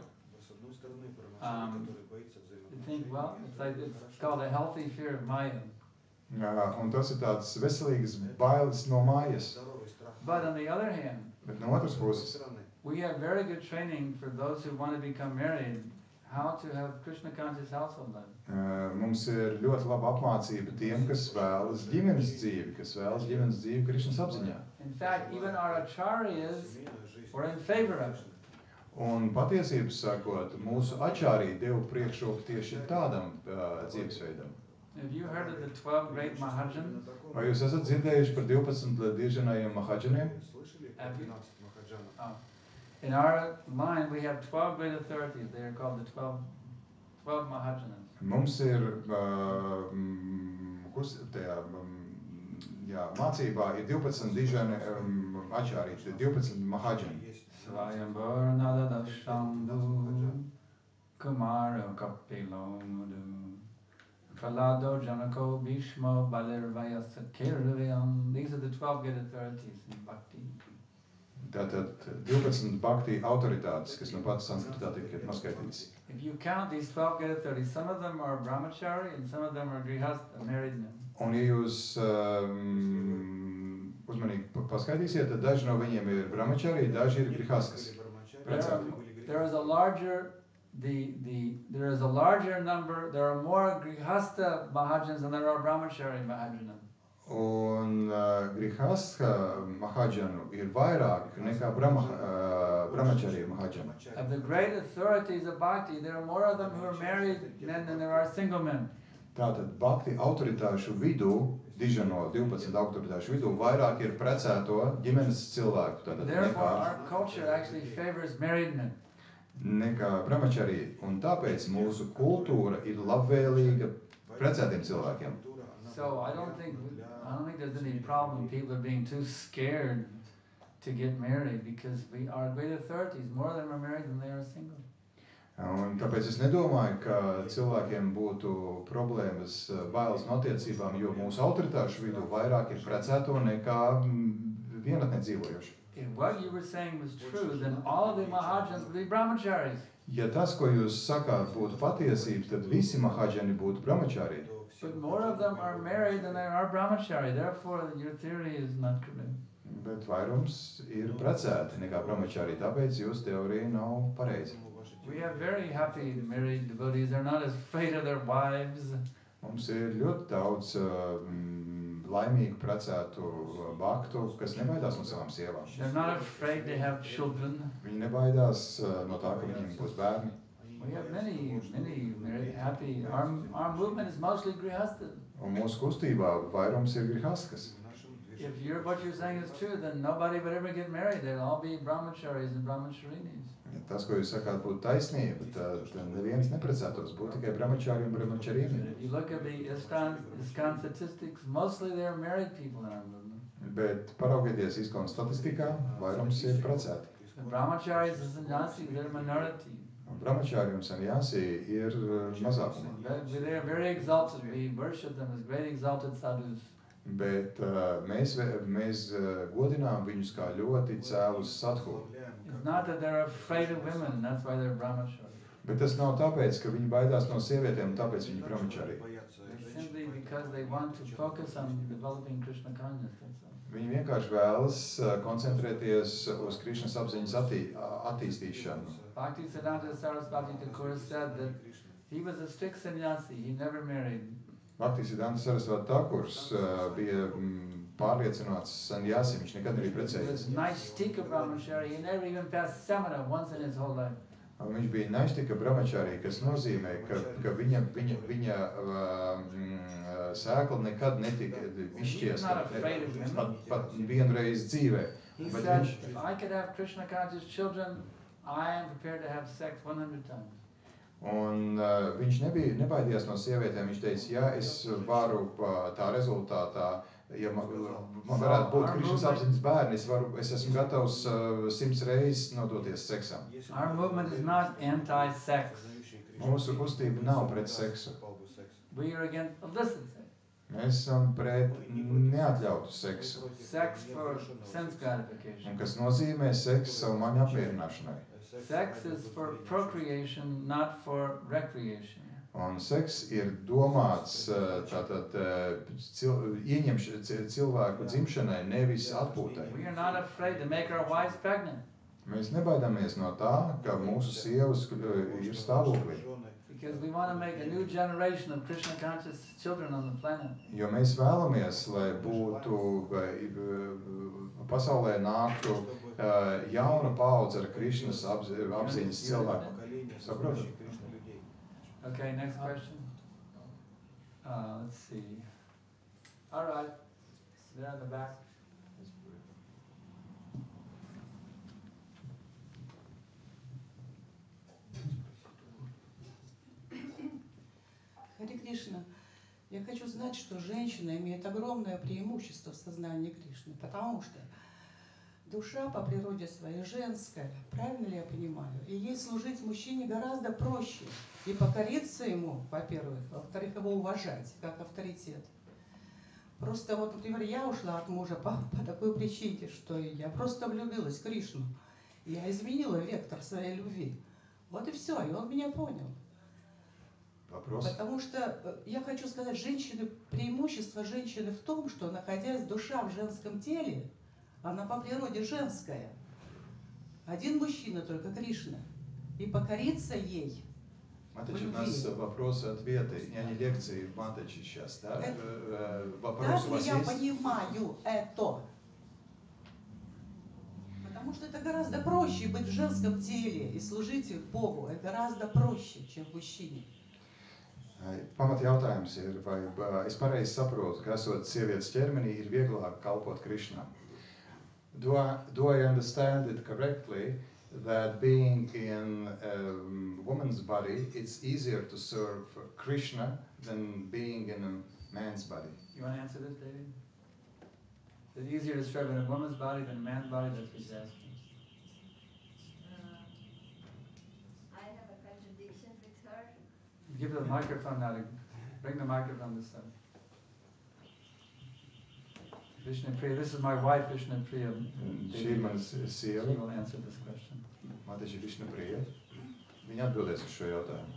[SPEAKER 1] You think, well, it's called a healthy fear of Maya.
[SPEAKER 5] Un tas ir tāds veselīgs bailes no mājas.
[SPEAKER 1] But on the other hand,
[SPEAKER 5] Bet no otras puses,
[SPEAKER 1] we have very good training for those who want to become married, how to have Krishna conscious household life.
[SPEAKER 5] Mums ir ļoti laba apmācība tiem, kas vēlas ģimenes dzīvi, Krišnas apziņā.
[SPEAKER 1] In fact, even our acharyas were in favor of it.
[SPEAKER 5] Un patiesību sakot, mūsu ačārī deva priekšroku tieši tādam dzīvesveidam.
[SPEAKER 1] Have you heard of the 12 great Mahajans?
[SPEAKER 5] Vai jūs esat dzirdējuši par 12 diženajiem Mahadžaniem?
[SPEAKER 1] Oh. In our line, we have 12 great authorities. They are called the 12 Mahajanas.
[SPEAKER 5] Mums ir mācībā ir 12 dižani ačārī, 12 Mahadžani.
[SPEAKER 1] Svayambhur Nadadashambhu Kumaro Kapilo Mudu Pralado Janako Bhishmo Balervaya Sakirvayam. These are the 12 great authorities in Bhakti.
[SPEAKER 5] Tātad 12 Bhakti autoritātes, kas nu pats sanskritā tika noskaitītas.
[SPEAKER 1] If you count these 12 great authorities, some of them are brahmachari and some of them are grihastha, married men.
[SPEAKER 5] Un ja jūs uzmanīgi paskaidīsiet, tad daži no viņiem ir brahmachari, daži ir grihastas.
[SPEAKER 1] There is a larger there is a larger number, there are more grihastha mahajans than there are brahmachari mahajana.
[SPEAKER 5] Un grihastha mahajanu ir vairāk nekā brahmachari mahajanu.
[SPEAKER 1] Of the great authorities of bhakti, there are more of them who are married men than there are single men.
[SPEAKER 5] Tātad bhakti autoritāšu vidū, dižano 12 autoritāšu vidū, vairāk ir precēto ģimenes cilvēku.
[SPEAKER 1] Therefore, our culture actually favors married men.
[SPEAKER 5] Nekā brahmachari, un tāpēc mūsu kultūra ir labvēlīga precētiem cilvēkiem.
[SPEAKER 1] So I don't think there's any problem people are being too scared to get married because we are great authorities. More of them are married than they are single.
[SPEAKER 5] Un tāpēc es nedomāju, ka cilvēkiem būtu problēmas bailes no attiecībām, jo mūsu autoritāšu vidū vairāk ir precēto nekā vienatnē dzīvojoši.
[SPEAKER 1] If what you were saying was true, then all of the Mahajans would be brahmacharis.
[SPEAKER 5] Ja tas, ko jūs sakāt, būtu patiesības, tad visi Mahajani būtu brahmachari.
[SPEAKER 1] But more of them are married than there are brahmachari. Therefore, your theory is not correct.
[SPEAKER 5] Bet vairums ir precēti nekā brahmachari, tāpēc jūsu teorija nav pareiza.
[SPEAKER 1] We have very happy married devotees. They're not as afraid of their wives.
[SPEAKER 5] Mums ir ļoti daudz laimīgu precētu bhaktu, kas nebaidās no savām sievām.
[SPEAKER 1] They're not afraid they have children.
[SPEAKER 5] Viņi nebaidās no tā, ka viņiem būs bērni.
[SPEAKER 1] We have many very happy. Our movement is mostly grihastha.
[SPEAKER 5] Un mūsu kustībā vairums ir grihastas.
[SPEAKER 1] If what you're saying is true, then nobody would ever get married. They'll all be brahmacharis and brahmacharinis.
[SPEAKER 5] Ja tas, ko jūs sakāt, būtu taisnība, tad neviens neprecētos, būtu tikai brahmachari un brahmacharini.
[SPEAKER 1] If you look at the ISKCON statistics, mostly they are married people in our movement.
[SPEAKER 5] Bet paraugieties ISKCON statistikā, vairums ir precēti.
[SPEAKER 1] The brahmacharis and sannyasis, they're minority.
[SPEAKER 5] Brahmachāri un sannyasi ir mazākumā.
[SPEAKER 1] They are very exalted. We worship them as great exalted sadhus.
[SPEAKER 5] Bet mēs godinām viņus kā ļoti cēlus sadhu.
[SPEAKER 1] It's not that they're afraid of women, that's why they're brahmachari.
[SPEAKER 5] Bet tas nav tāpēc, ka viņi baidās no sievietēm, tāpēc viņi brahmachari.
[SPEAKER 1] It's simply because they want to focus on developing Krishna consciousness, that's all.
[SPEAKER 5] Viņi vienkārši vēlas koncentrēties uz Krišnas apziņas attīstīšanu.
[SPEAKER 1] Bhaktisiddhanta Sarasvati Thakur said that he was a strict sannyasi, he never married.
[SPEAKER 5] Bhaktisiddhanta Sarasvati Thakurs bija pārliecināts sannyasi, viņš nekad nebija
[SPEAKER 1] He was
[SPEAKER 5] precējies.
[SPEAKER 1] Naishtika brahmachari, he never even passed samana once in his whole life.
[SPEAKER 5] Viņš bija Naishtika brahmachari, kas nozīmē, ka viņa sēkla nekad netika izšķiesta pat vienreiz dzīvē.
[SPEAKER 1] He
[SPEAKER 5] Bet
[SPEAKER 1] said,
[SPEAKER 5] viņš,
[SPEAKER 1] if I could have Krishna conscious children, I am prepared to have sex 100 times.
[SPEAKER 5] un viņš nebaidījās no sievietēm, viņš teica, ja es varu tā rezultātā, ja man varētu būt Krišnas apziņas bērni, es esmu gatavs 100 reizes nodoties seksam.
[SPEAKER 1] Our movement is not anti-sex.
[SPEAKER 5] Mūsu kustība nav pret seksu.
[SPEAKER 1] We are against illicit sex.
[SPEAKER 5] Mēs esam pret neatļautu seksu,
[SPEAKER 1] Sex for sense gratification.
[SPEAKER 5] un kas nozīmē seksu savu maņu apmierināšanai.
[SPEAKER 1] Sex is for procreation, not for recreation.
[SPEAKER 5] Un seks ir domāts tātad cilvēku dzimšanai, nevis atpūtai.
[SPEAKER 1] We are not afraid to make our wives pregnant
[SPEAKER 5] Mēs nebaidāmies no tā, ka mūsu sievas ir stāvoklī,
[SPEAKER 1] because we want to make a new generation of Krishna conscious children on the planet.
[SPEAKER 5] jo mēs vēlamies, lai būtu pasaulē nāktu jauna paudze ar Krišnas apziņas cilvēku. Saprotat?
[SPEAKER 1] Okay, next question. Let's see. All right, there in the back.
[SPEAKER 11] Харе Кришна, я хочу знать, что женщина имеет огромное преимущество в сознании Кришны, потому что душа по природе своей женская, правильно ли я понимаю? И ей служить мужчине гораздо проще и покориться ему, во-первых, во-вторых, его уважать как авторитет. Просто вот, например, я ушла от мужа по такой причине, что я просто влюбилась в Кришну. Я изменила вектор своей любви. Вот и все, и он меня понял.
[SPEAKER 5] Вопрос?
[SPEAKER 11] Потому что я хочу сказать, преимущество женщины в том, что, находясь душа в женском теле, она по природе женская. Один мужчина только, Кришна. И покориться ей.
[SPEAKER 5] Маточи, у нас вопросы-ответы, не лекции, Маточи сейчас, да? Вопрос у
[SPEAKER 11] Так
[SPEAKER 5] вас
[SPEAKER 11] ли я
[SPEAKER 5] есть?
[SPEAKER 11] понимаю это? Потому что это гораздо проще быть в женском теле и служить Богу. Это гораздо проще, чем в мужчине.
[SPEAKER 5] Pamat jautājums ir, vai es pareizi saprotu, ka esot sievietes ķermenī ir vieglāk kalpot Krišnam. Do I understand it correctly that being in a woman's body, it's easier to serve Krishna than being in a man's body?
[SPEAKER 1] You want to answer this, David? Is it easier to serve in a woman's body than a man's body? That's what he's asking.
[SPEAKER 9] I have a contradiction with her.
[SPEAKER 1] Give the microphone now. Bring the microphone this side. Vishnu Priya, this is my wife, Vishnu Priya.
[SPEAKER 5] Šī ir manas
[SPEAKER 1] She
[SPEAKER 5] sieva,
[SPEAKER 1] will answer this question.
[SPEAKER 5] Māteši Višnu Prija. Viņa atbildēs uz šo jautājumu.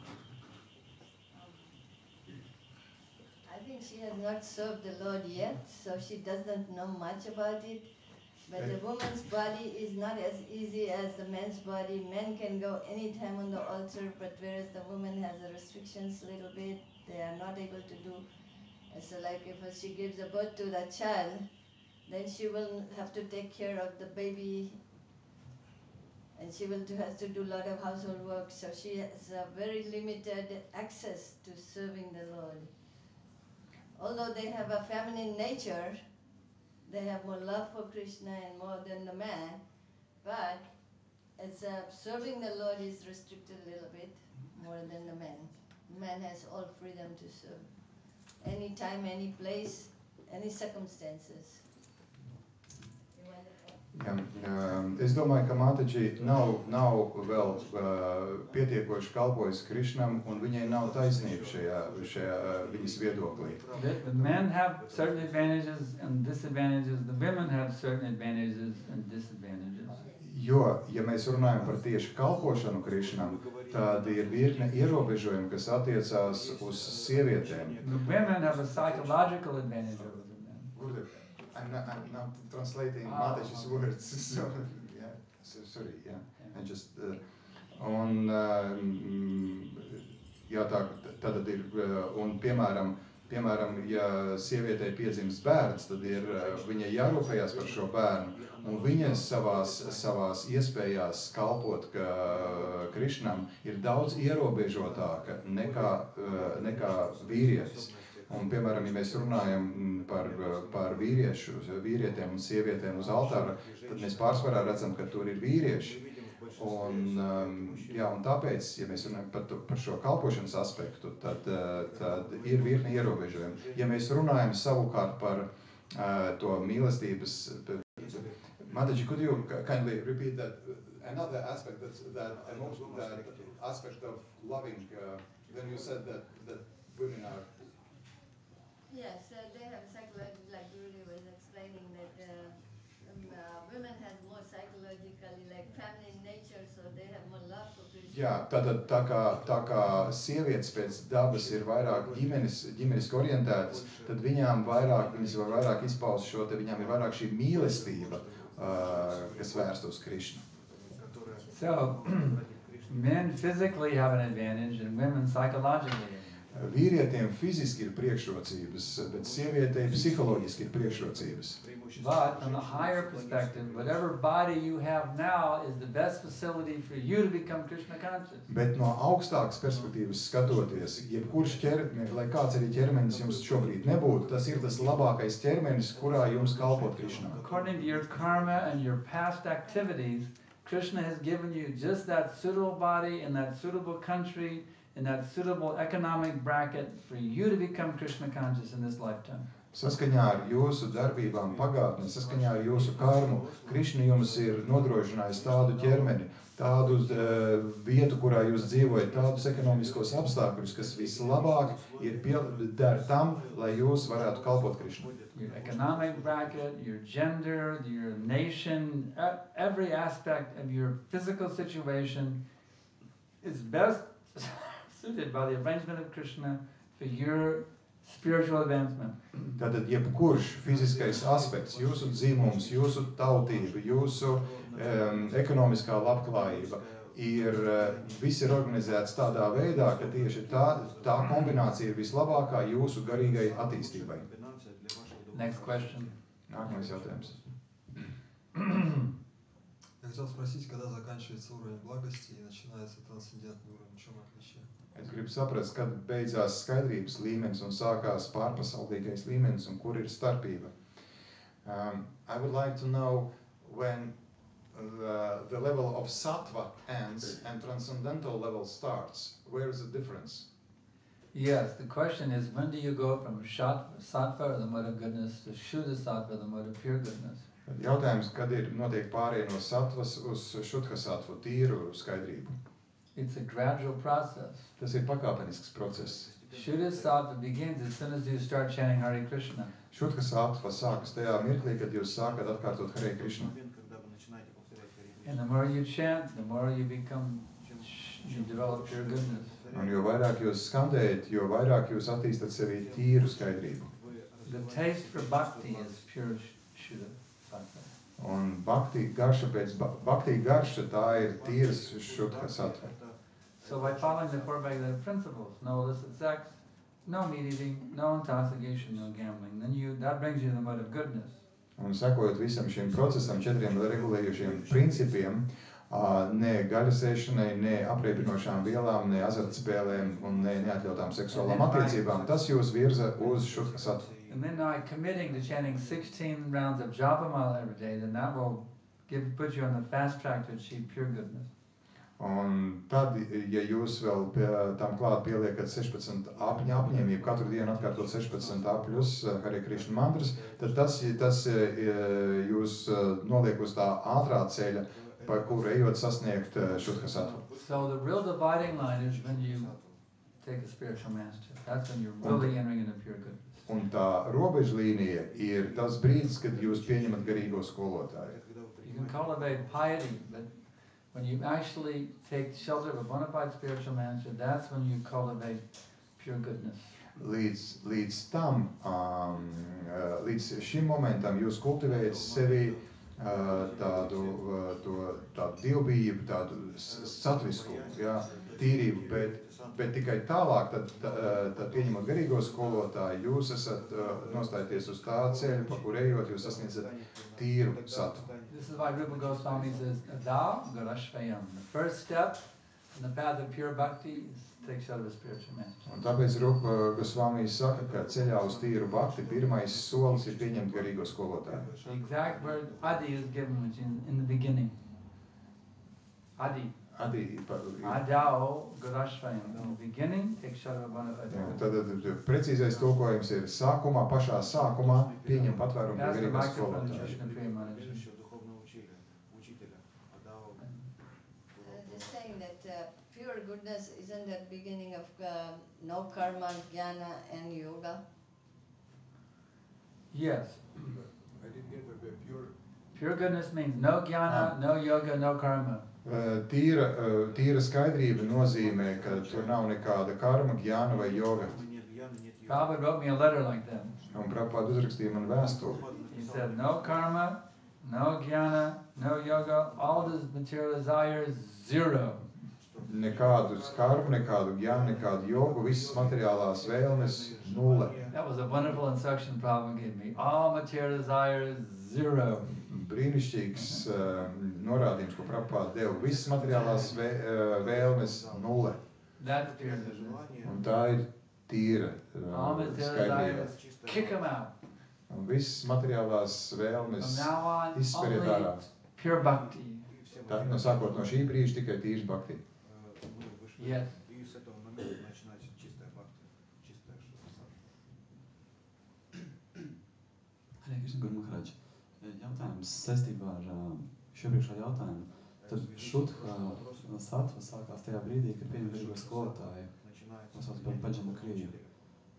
[SPEAKER 9] I think she has not served the Lord yet, so she doesn't know much about it. But the woman's body is not as easy as the man's body. Men can go anytime on the altar, but whereas the woman has the restrictions a little bit, they are not able to do. So like if she gives a birth to the child, then she will have to take care of the baby, and she has to do a lot of household work. So she has a very limited access to serving the Lord. Although they have a feminine nature, they have more love for Krishna and more than the man, but as serving the Lord is restricted a little bit more than the man. Man has all freedom to serve, any time, any place, any circumstances.
[SPEAKER 5] Ja, Es domāju, ka Mātaģi nav vēl pietiekoši kalpojis Krišnam, un viņai nav taisnība šajā viņas viedoklī.
[SPEAKER 1] The men have certain advantages and disadvantages. The women have certain advantages and disadvantages.
[SPEAKER 5] Jo, ja mēs runājam par tieši kalpošanu Krišnam, tad ir virkne ierobežojumi, kas attiecās uz sievietēm.
[SPEAKER 1] The women have a psychological advantage over the men.
[SPEAKER 5] I'm not translating Mātaģis words, so yeah, sorry, yeah. I just jā, tad ir, un piemēram, ja sievietei piedzimst bērns, tad ir viņai jārūpējās par šo bērnu, un viņa savās iespējās kalpot Krišnam ir daudz ierobežotāka nekā vīrietis. Un, piemēram, ja mēs runājam par vīrietiem un sievietēm uz altāra, tad mēs pārsvarā redzam, ka tur ir vīrieši. Un tāpēc, ja mēs runājam par šo kalpošanas aspektu, tad ir virkne ierobežojumi. Ja mēs runājam savukārt par to mīlestības... Mātaģi, could you kindly repeat that another aspect, that aspect of loving, when you said that women are...
[SPEAKER 9] Yes, they have psychological, like Rudy was explaining, that women have more psychologically, like feminine nature, so they have more love for Krishna.
[SPEAKER 5] Jā, tātad tā kā sievietes pēc dabas ir vairāk ģimeniski orientētas, tad viņas var vairāk izpaust šo, te viņām ir vairāk šī mīlestība, kas vērsta uz Krishnu.
[SPEAKER 1] So, men physically have an advantage and women psychologically.
[SPEAKER 5] Vīrietiem fiziski ir priekšrocības, bet sievietei psiholoģiski ir priekšrocības.
[SPEAKER 1] But from a higher perspective, whatever body you have now is the best facility for you to become Krishna conscious.
[SPEAKER 5] Bet no augstākas perspektīvas skatoties, jebkurš ķermenis, lai kāds arī ķermenis jums šobrīd nebūtu, tas ir tas labākais ķermenis, kurā jums kalpot Krishnā.
[SPEAKER 1] According to your karma and your past activities, Krishna has given you just that suitable body in that suitable country, in that suitable economic bracket for you to become Krishna conscious in this lifetime.
[SPEAKER 5] Saskaņā ar jūsu darbībām pagātnē, saskaņā ar jūsu karmu, Krišna jums ir nodrošinājis tādu ķermeni, tādu vietu, kurā jūs dzīvojat, tādus ekonomiskos apstākļus, kas vislabāk ir der tam, lai jūs varētu kalpot Krišnu.
[SPEAKER 1] Your economic bracket, your gender, your nation, every aspect of your physical situation is best suited by the arrangement of Krishna for your spiritual advancement.
[SPEAKER 5] Tātad jebkurš fiziskais aspekts, jūsu dzimums, jūsu tautība, jūsu ekonomiskā labklājība viss ir organizēts tādā veidā, ka tieši tā kombinācija ir vislabākā jūsu garīgai attīstībai.
[SPEAKER 1] Next question.
[SPEAKER 5] Nākamais jautājums.
[SPEAKER 12] Я хотел спросить, когда заканчивается уровень благости и начинается трансцендентный уровень, в чем отличие?
[SPEAKER 5] Es gribu saprast, kad beidzās skaidrības līmenis un sākās pārpasaulīgais līmenis un kur ir starpība. I would like to know when the level of sattva ends and transcendental level starts. Where is the difference?
[SPEAKER 1] Yes, the question is, when do you go from sattva, the mode of goodness, to shuddha sattva, the mode of pure goodness?
[SPEAKER 5] Jautājums, kad notiek pārēja no sattvas uz šuddha sattvu, tīru skaidrību?
[SPEAKER 1] It's a gradual process.
[SPEAKER 5] Tas ir pakāpenisks process.
[SPEAKER 1] Shuddha sattva begins as soon as you start chanting Hare Krishna.
[SPEAKER 5] Šuddha sattva sākas tajā mirklī, kad jūs sākat atkārtot Hare Krishna.
[SPEAKER 1] And the more you chant, the more you develop pure goodness.
[SPEAKER 5] Un jo vairāk jūs skandējat, jo vairāk jūs attīstat sevī tīru skaidrību.
[SPEAKER 1] The taste for bhakti is pure shuddha sattva.
[SPEAKER 5] Un bhakti garša tā ir tīras šuddha sattva.
[SPEAKER 1] So by following the four regulative principles, no illicit sex, no meat eating, no intoxication, no gambling, then that brings you to the mode of goodness.
[SPEAKER 5] Un sekojot visam šim procesam, 4 regulējušiem principiem, ne gaļas ēšanai, ne apreibinošām vielām, ne azartspēlēm un ne neatļautām seksuālām attiecībām, tas jūs virza uz šuddha sattvu.
[SPEAKER 1] And then by committing to chanting 16 rounds of Japamala every day, then that will put you on the fast track to achieve pure goodness.
[SPEAKER 5] Un tad, ja jūs vēl pie tam klāt pieliekat 16 apņēmību, katru dienu atkārtot 16 plus Hare Krishna mantras, tad tas jūs noliek uz tā ātrā ceļa, pa kuru ejot sasniegt Šuddha sattvu.
[SPEAKER 1] So the real dividing line is when you take a spiritual master. That's when you're really entering into pure goodness.
[SPEAKER 5] Un tā robežlīnija ir tas brīdis, kad jūs pieņemat garīgo skolotāju.
[SPEAKER 1] You can cultivate piety, but when you actually take shelter of a bona fide spiritual master, that's when you cultivate pure goodness.
[SPEAKER 5] Līdz tam, līdz šim momentam jūs kultivējat sevi tādu dievbijību, tādu satvisku, jā, tīrību, bet tikai tālāk, tad pieņemot garīgo skolotāju, jūs esat nostājoties uz tā ceļa, pa kur ejot, jūs sasniedzat tīru satvu.
[SPEAKER 1] This is why Rupa Goswami says, Adao Garashvayam. The first step in the path of pure bhakti is to take shelter of a spiritual master.
[SPEAKER 5] Un tāpēc Rupa Goswami saka, ka ceļā uz tīru bhakti pirmais solis ir pieņemt garīgo skolotāju.
[SPEAKER 1] The exact word Adi is given which in the beginning. Adi. Adao Garashvayam. In the beginning, take shelter of a bona fide master.
[SPEAKER 5] Tad precīzais tulkojums ir sākumā, pašā sākumā pieņem patvērumu pie garīgo skolotāju.
[SPEAKER 9] Just saying that pure goodness isn't the beginning of no karma, jnana and yoga.
[SPEAKER 1] Yes. Pure goodness means no jnana, no yoga, no karma.
[SPEAKER 5] Tīra skaidrība nozīmē, ka tur nav nekāda karma, jnana vai yoga.
[SPEAKER 1] Prabhupada wrote me a letter like that.
[SPEAKER 5] Un Prabhupada uzrakstīja man vēstuli.
[SPEAKER 1] He said, no karma, no jnana, no yoga, all this material desires, zero.
[SPEAKER 5] Nekādu karmu, nekādu jnanu, nekādu jogu, visas materiālās vēlmes, nulle.
[SPEAKER 1] That was a wonderful instruction Prabhupada gave me. All material desires, zero.
[SPEAKER 5] Brīnišķīgs norādījums, ko Prabhupada deva. Visas materiālās vēlmes, nulle.
[SPEAKER 1] That's pure goodness.
[SPEAKER 5] Un tā ir tīra
[SPEAKER 1] All material
[SPEAKER 5] skaidrība.
[SPEAKER 1] desires, kick them out.
[SPEAKER 5] Un visas materiālās vēlmes
[SPEAKER 1] From now on,
[SPEAKER 5] izsperiet ārā.
[SPEAKER 1] only pure bhakti.
[SPEAKER 5] Tā, sākot no šī brīža tikai tīrs bhakti.
[SPEAKER 1] Yes.
[SPEAKER 13] Hare Krishna Guru Maharaj. Jautājums saistībā ar šopriekšā jautājumu. Tad Šuddha sattva sākās tajā brīdī, kad pieņem garīgo skolotāju. Mēs sauc par Bhajana Kriya.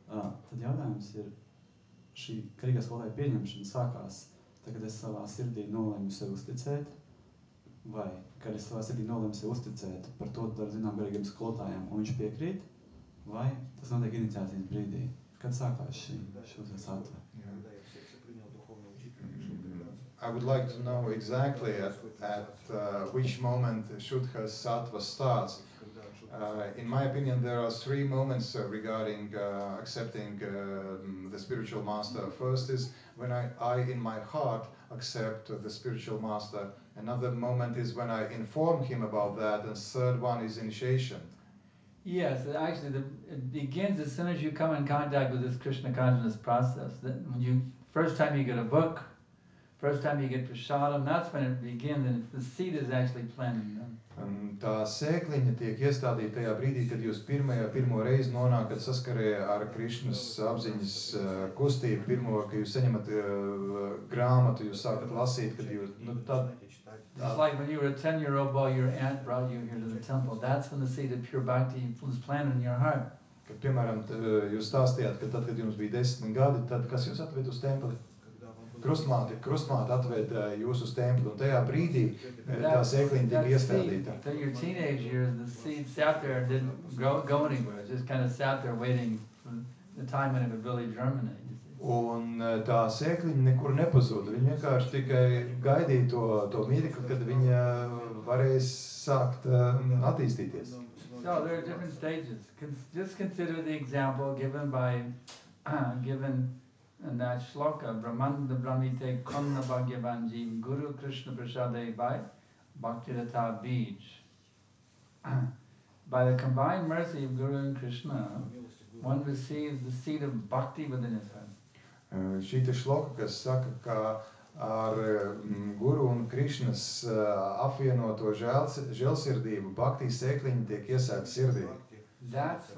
[SPEAKER 13] Tad jautājums ir, šī garīgā skolotāja pieņemšana sākās, tagad es savā sirdī nolēmu sev uzticēt, vai kad es savā sirdī nolēmu sev uzticēt, par to dar zinām garīgiem skolotājiem, un viņš piekrīt, vai tas notiek iniciācijas brīdī. Kad sākās šī Šuddha sattva?
[SPEAKER 5] I would like to know exactly at which moment Shuddha Sattva starts. In my opinion, there are three moments regarding accepting the spiritual master. First is when I in my heart accept the spiritual master. Another moment is when I inform him about that. And third one is initiation.
[SPEAKER 1] Yes, actually it begins as soon as you come in contact with this Krishna consciousness process. That when first time you get a book, first time you get prasadam, that's when it begins, and the seed is actually planted.
[SPEAKER 5] Tā sēkliņa tiek iestādīta tajā brīdī, kad jūs pirmo reizi nonākat saskarē ar Krišnas apziņas kustību, ka jūs saņemat grāmatu, jūs sākat lasīt, kad jūs,
[SPEAKER 1] It's like when you were a 10-year-old boy, your aunt brought you here to the temple. That's when the seed of pure bhakti was planted in your heart.
[SPEAKER 5] Kad, piemēram, jūs stāstījāt, ka tad, kad jums bija 10 gadi, tad kas jūs atved uz templi? Krustmāte atved jūs uz templi, un tajā brīdī tā sēkliņa tika iestādīta.
[SPEAKER 1] So your teenage years, the seed sat there and didn't go anywhere. It just kind of sat there waiting for the time when it would really germinate.
[SPEAKER 5] Un tā sēkliņa nekur nepazuda. Viņa vienkārši tikai gaidīja to mirkli, kad viņa varēs sākt attīstīties.
[SPEAKER 1] So there are different stages. Just consider the example given by in that shloka, Brahmanda Brahmite Konna Bhagyavan Guru Krishna Prasade by Bhaktirata Bij. By the combined mercy of Guru and Krishna, one receives the seed of bhakti within his heart.
[SPEAKER 5] Šī te šloka, kas saka, ka ar Guru un Krishna Krišnas apvienoto žēlsirdību, bhakti sēkliņi tiek iesēti sirdī.
[SPEAKER 1] That's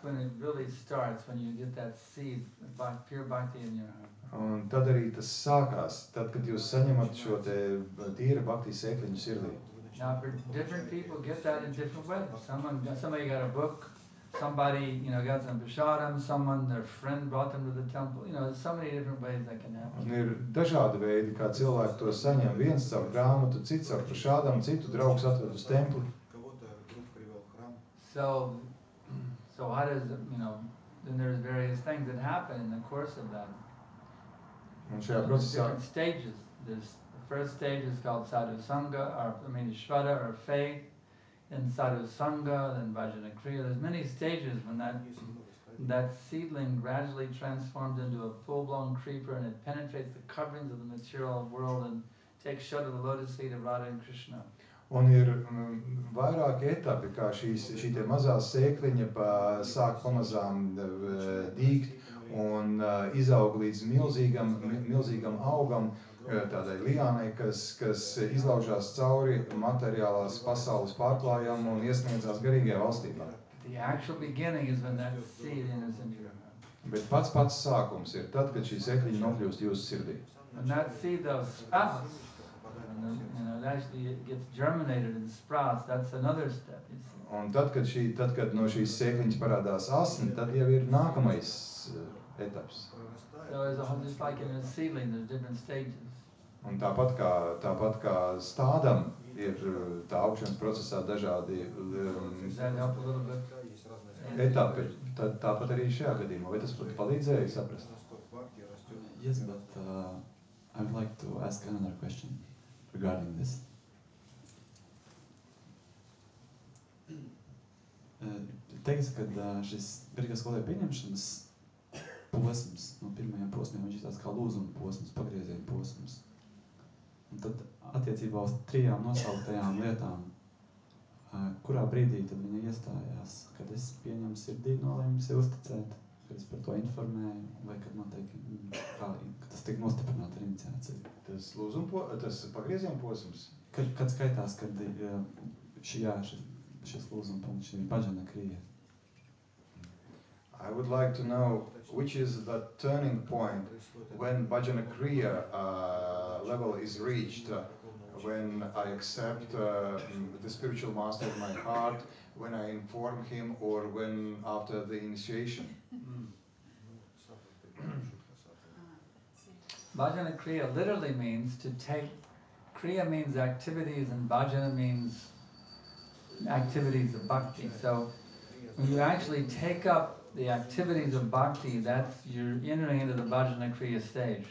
[SPEAKER 1] when it really starts, when you get that seed, pure bhakti in your heart.
[SPEAKER 5] Un tad arī tas sākās, tad, kad jūs saņemat šo te tīra bhakti sēkliņu sirdī.
[SPEAKER 1] Now, for different people get that in different ways. Somebody got a book, somebody, got some prashadam, someone, their friend brought them to the temple. There's so many different ways that can happen.
[SPEAKER 5] Un ir dažādi veidi, kā cilvēki to saņem. Viens caur grāmatu, cits caur prashādam, citu draugs atved uz templi.
[SPEAKER 1] So how does, then there's various things that happen in the course of that.
[SPEAKER 5] Un šajā
[SPEAKER 1] There's
[SPEAKER 5] procesā
[SPEAKER 1] different stages. The first stage is called sadhu sangha, shraddha or faith, then sadhu sangha, then bhajana kriya. There's many stages when that seedling gradually transforms into a full-blown creeper and it penetrates the coverings of the material world and takes shelter of the lotus feet of Radha and Krishna.
[SPEAKER 5] Un ir vairāki etapi, kā šī te mazā sēkliņa sāk pamazām dīgt un izaug līdz milzīgam augam, tādai liānai, kas izlaužās cauri materiālās pasaules pārklājām un iesniedzās garīgajā valstībā.
[SPEAKER 1] The actual beginning is when that seed enters into your heart.
[SPEAKER 5] Bet pats sākums ir tad, kad šī sēkliņa nokļūst jūsu sirdī.
[SPEAKER 1] When that seed though sprouts, it actually gets germinated and sprouts, that's another step.
[SPEAKER 5] Un tad, kad no šīs sēkliņas parādās asni, tad jau ir nākamais etaps.
[SPEAKER 1] So just like in a seedling, there's different stages.
[SPEAKER 5] Un tāpat kā stādam ir tā augšanas procesā dažādi etapi, tad tāpat arī šajā gadījumā. Vai tas palīdzēja saprast?
[SPEAKER 13] Yes, but I would like to ask another question regarding this. Teiks, ka šis garīgās skolē pieņemšanas posms, no pirmajiem posmiem, viņš ir tāds kā lūzuma posms, pagrieziena posms. Un tad attiecībā uz 3 nosauktajām lietām, kurā brīdī tad viņa iestājās, kad es pieņemu sirdī nolēmu sev uzticēt, kad es par to informēju, vai kad noteikti, kad tas tiek nostiprināta ar iniciāciju.
[SPEAKER 5] Tas pagrieziena posms?
[SPEAKER 13] Kad skaitās, kad šis lūzuma punkts, šī bhajana kriya.
[SPEAKER 5] I would like to know which is the turning point when bhajana kriya level is reached, when I accept the spiritual master in my heart, when I inform him, or when after the initiation.
[SPEAKER 1] Bhajana kriya literally means to take, kriya means activities and bhajana means activities of bhakti. So when you actually take up the activities of bhakti, you're entering into the bhajana kriya stage.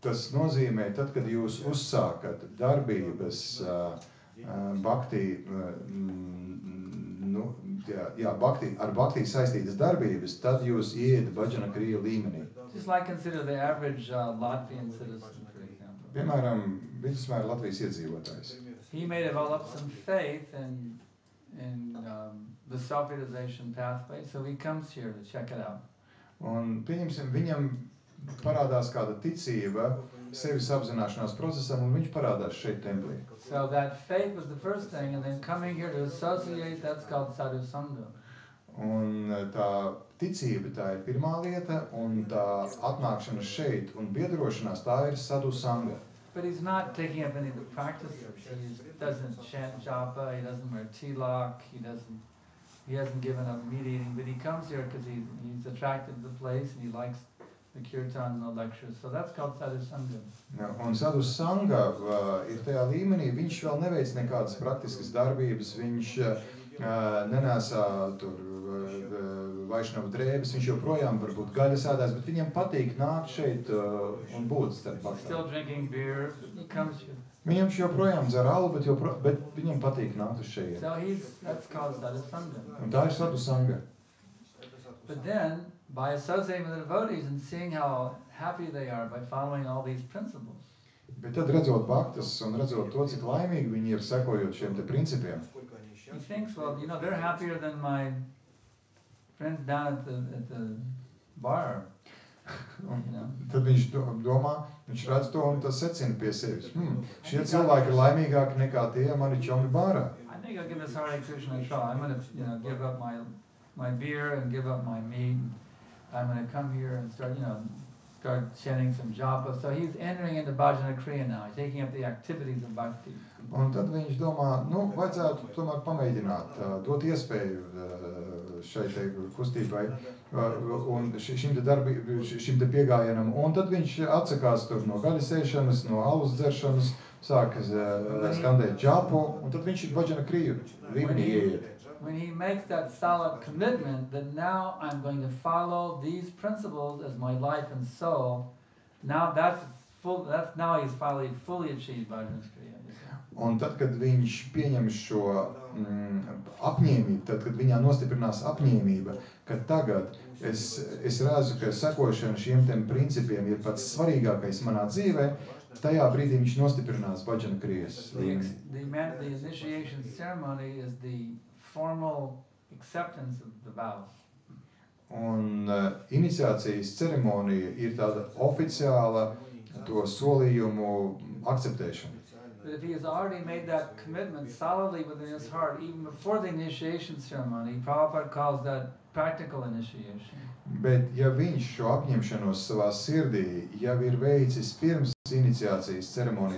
[SPEAKER 5] Tas nozīmē, tad, kad jūs uzsākat darbības bhakti, ar bhakti saistītas darbības, tad jūs ieiet bhajana kriya līmenī.
[SPEAKER 1] Just like consider the average Latvian citizen, for example.
[SPEAKER 5] Piemēram, vidusmēra Latvijas iedzīvotājs.
[SPEAKER 1] He may develop some faith in the self-realization pathway, so he comes here to check it out.
[SPEAKER 5] Un pieņemsim, viņam parādās kāda ticība sevis apzināšanās procesam, un viņš parādās šeit templī.
[SPEAKER 1] So that faith was the first thing, and then coming here to associate, that's called sadhu sangha.
[SPEAKER 5] Un tā ticība, tā ir pirmā lieta, un tā atnākšana šeit un biedrošanās, tā ir sadhu sangha.
[SPEAKER 1] But he's not taking up any of the practices. He doesn't chant japa, he doesn't wear tilak, he hasn't given up meat eating, but he comes here because he's attracted to the place and he likes the kirtan and the lectures. So that's called sadhu sangha.
[SPEAKER 5] Un sadhu sangha ir tajā līmenī, viņš vēl neveic nekādas praktiskas darbības, viņš nenēsā tur vaišnavu drēbes, viņš joprojām varbūt gaļas ēdās, bet viņam patīk nākt šeit un būt starp bhaktām.
[SPEAKER 1] Still drinking beer, he comes here.
[SPEAKER 5] Viņš joprojām dzer alu, bet viņam patīk nākt uz šeit.
[SPEAKER 1] So that's called sadhu sangha.
[SPEAKER 5] Un tā ir sadhu sangha.
[SPEAKER 1] But then, by associating with the devotees and seeing how happy they are by following all these principles.
[SPEAKER 5] Bet tad redzot bhaktas un redzot to, cik laimīgi viņi ir sekojot šiem te principiem.
[SPEAKER 1] He thinks, well, they're happier than my friends down at the bar.
[SPEAKER 5] Tad viņš domā, viņš redz to un tas secina pie sevis. Šie cilvēki ir laimīgāki nekā tie mani čomi bārā.
[SPEAKER 1] I think I'll give this Hare Krishna a try. I'm going to, give up my beer and give up my meat. I'm going to come here and start chanting some japa. So he's entering into Bhajana Kriya now. He's taking up the activities of bhakti.
[SPEAKER 5] Un tad viņš domā, vajadzētu tomēr pamēģināt, dot iespēju šai te kustībai un šim te piegājienam. Un tad viņš atsakās tur no gaļas ēšanas, no alus dzeršanas, sāk skandēt džapu, un tad viņš ir Bhajana Kriju līmenī ieiet.
[SPEAKER 1] When he makes that solid commitment that now I'm going to follow these principles as my life and soul, now now he's fully achieved Bhajana Kriya.
[SPEAKER 5] Un tad, kad viņš pieņem šo apņēmību, tad, kad viņā nostiprinās apņēmība, ka tagad es redzu, ka sekošana šiem tiem principiem ir pats svarīgākais manā dzīvē, tajā brīdī viņš nostiprinās Bhajana Krijas līmenī.
[SPEAKER 1] The initiation ceremony is the formal acceptance of the vows.
[SPEAKER 5] Un iniciācijas ceremonija ir tāda oficiāla to solījumu akceptēšana.
[SPEAKER 1] But if he has already made that commitment solidly within his heart, even before the initiation ceremony, Prabhupada calls that practical initiation.
[SPEAKER 5] Bet ja viņš šo apņemšanos savā sirdī jau ir veicis pirms iniciācijas ceremonijas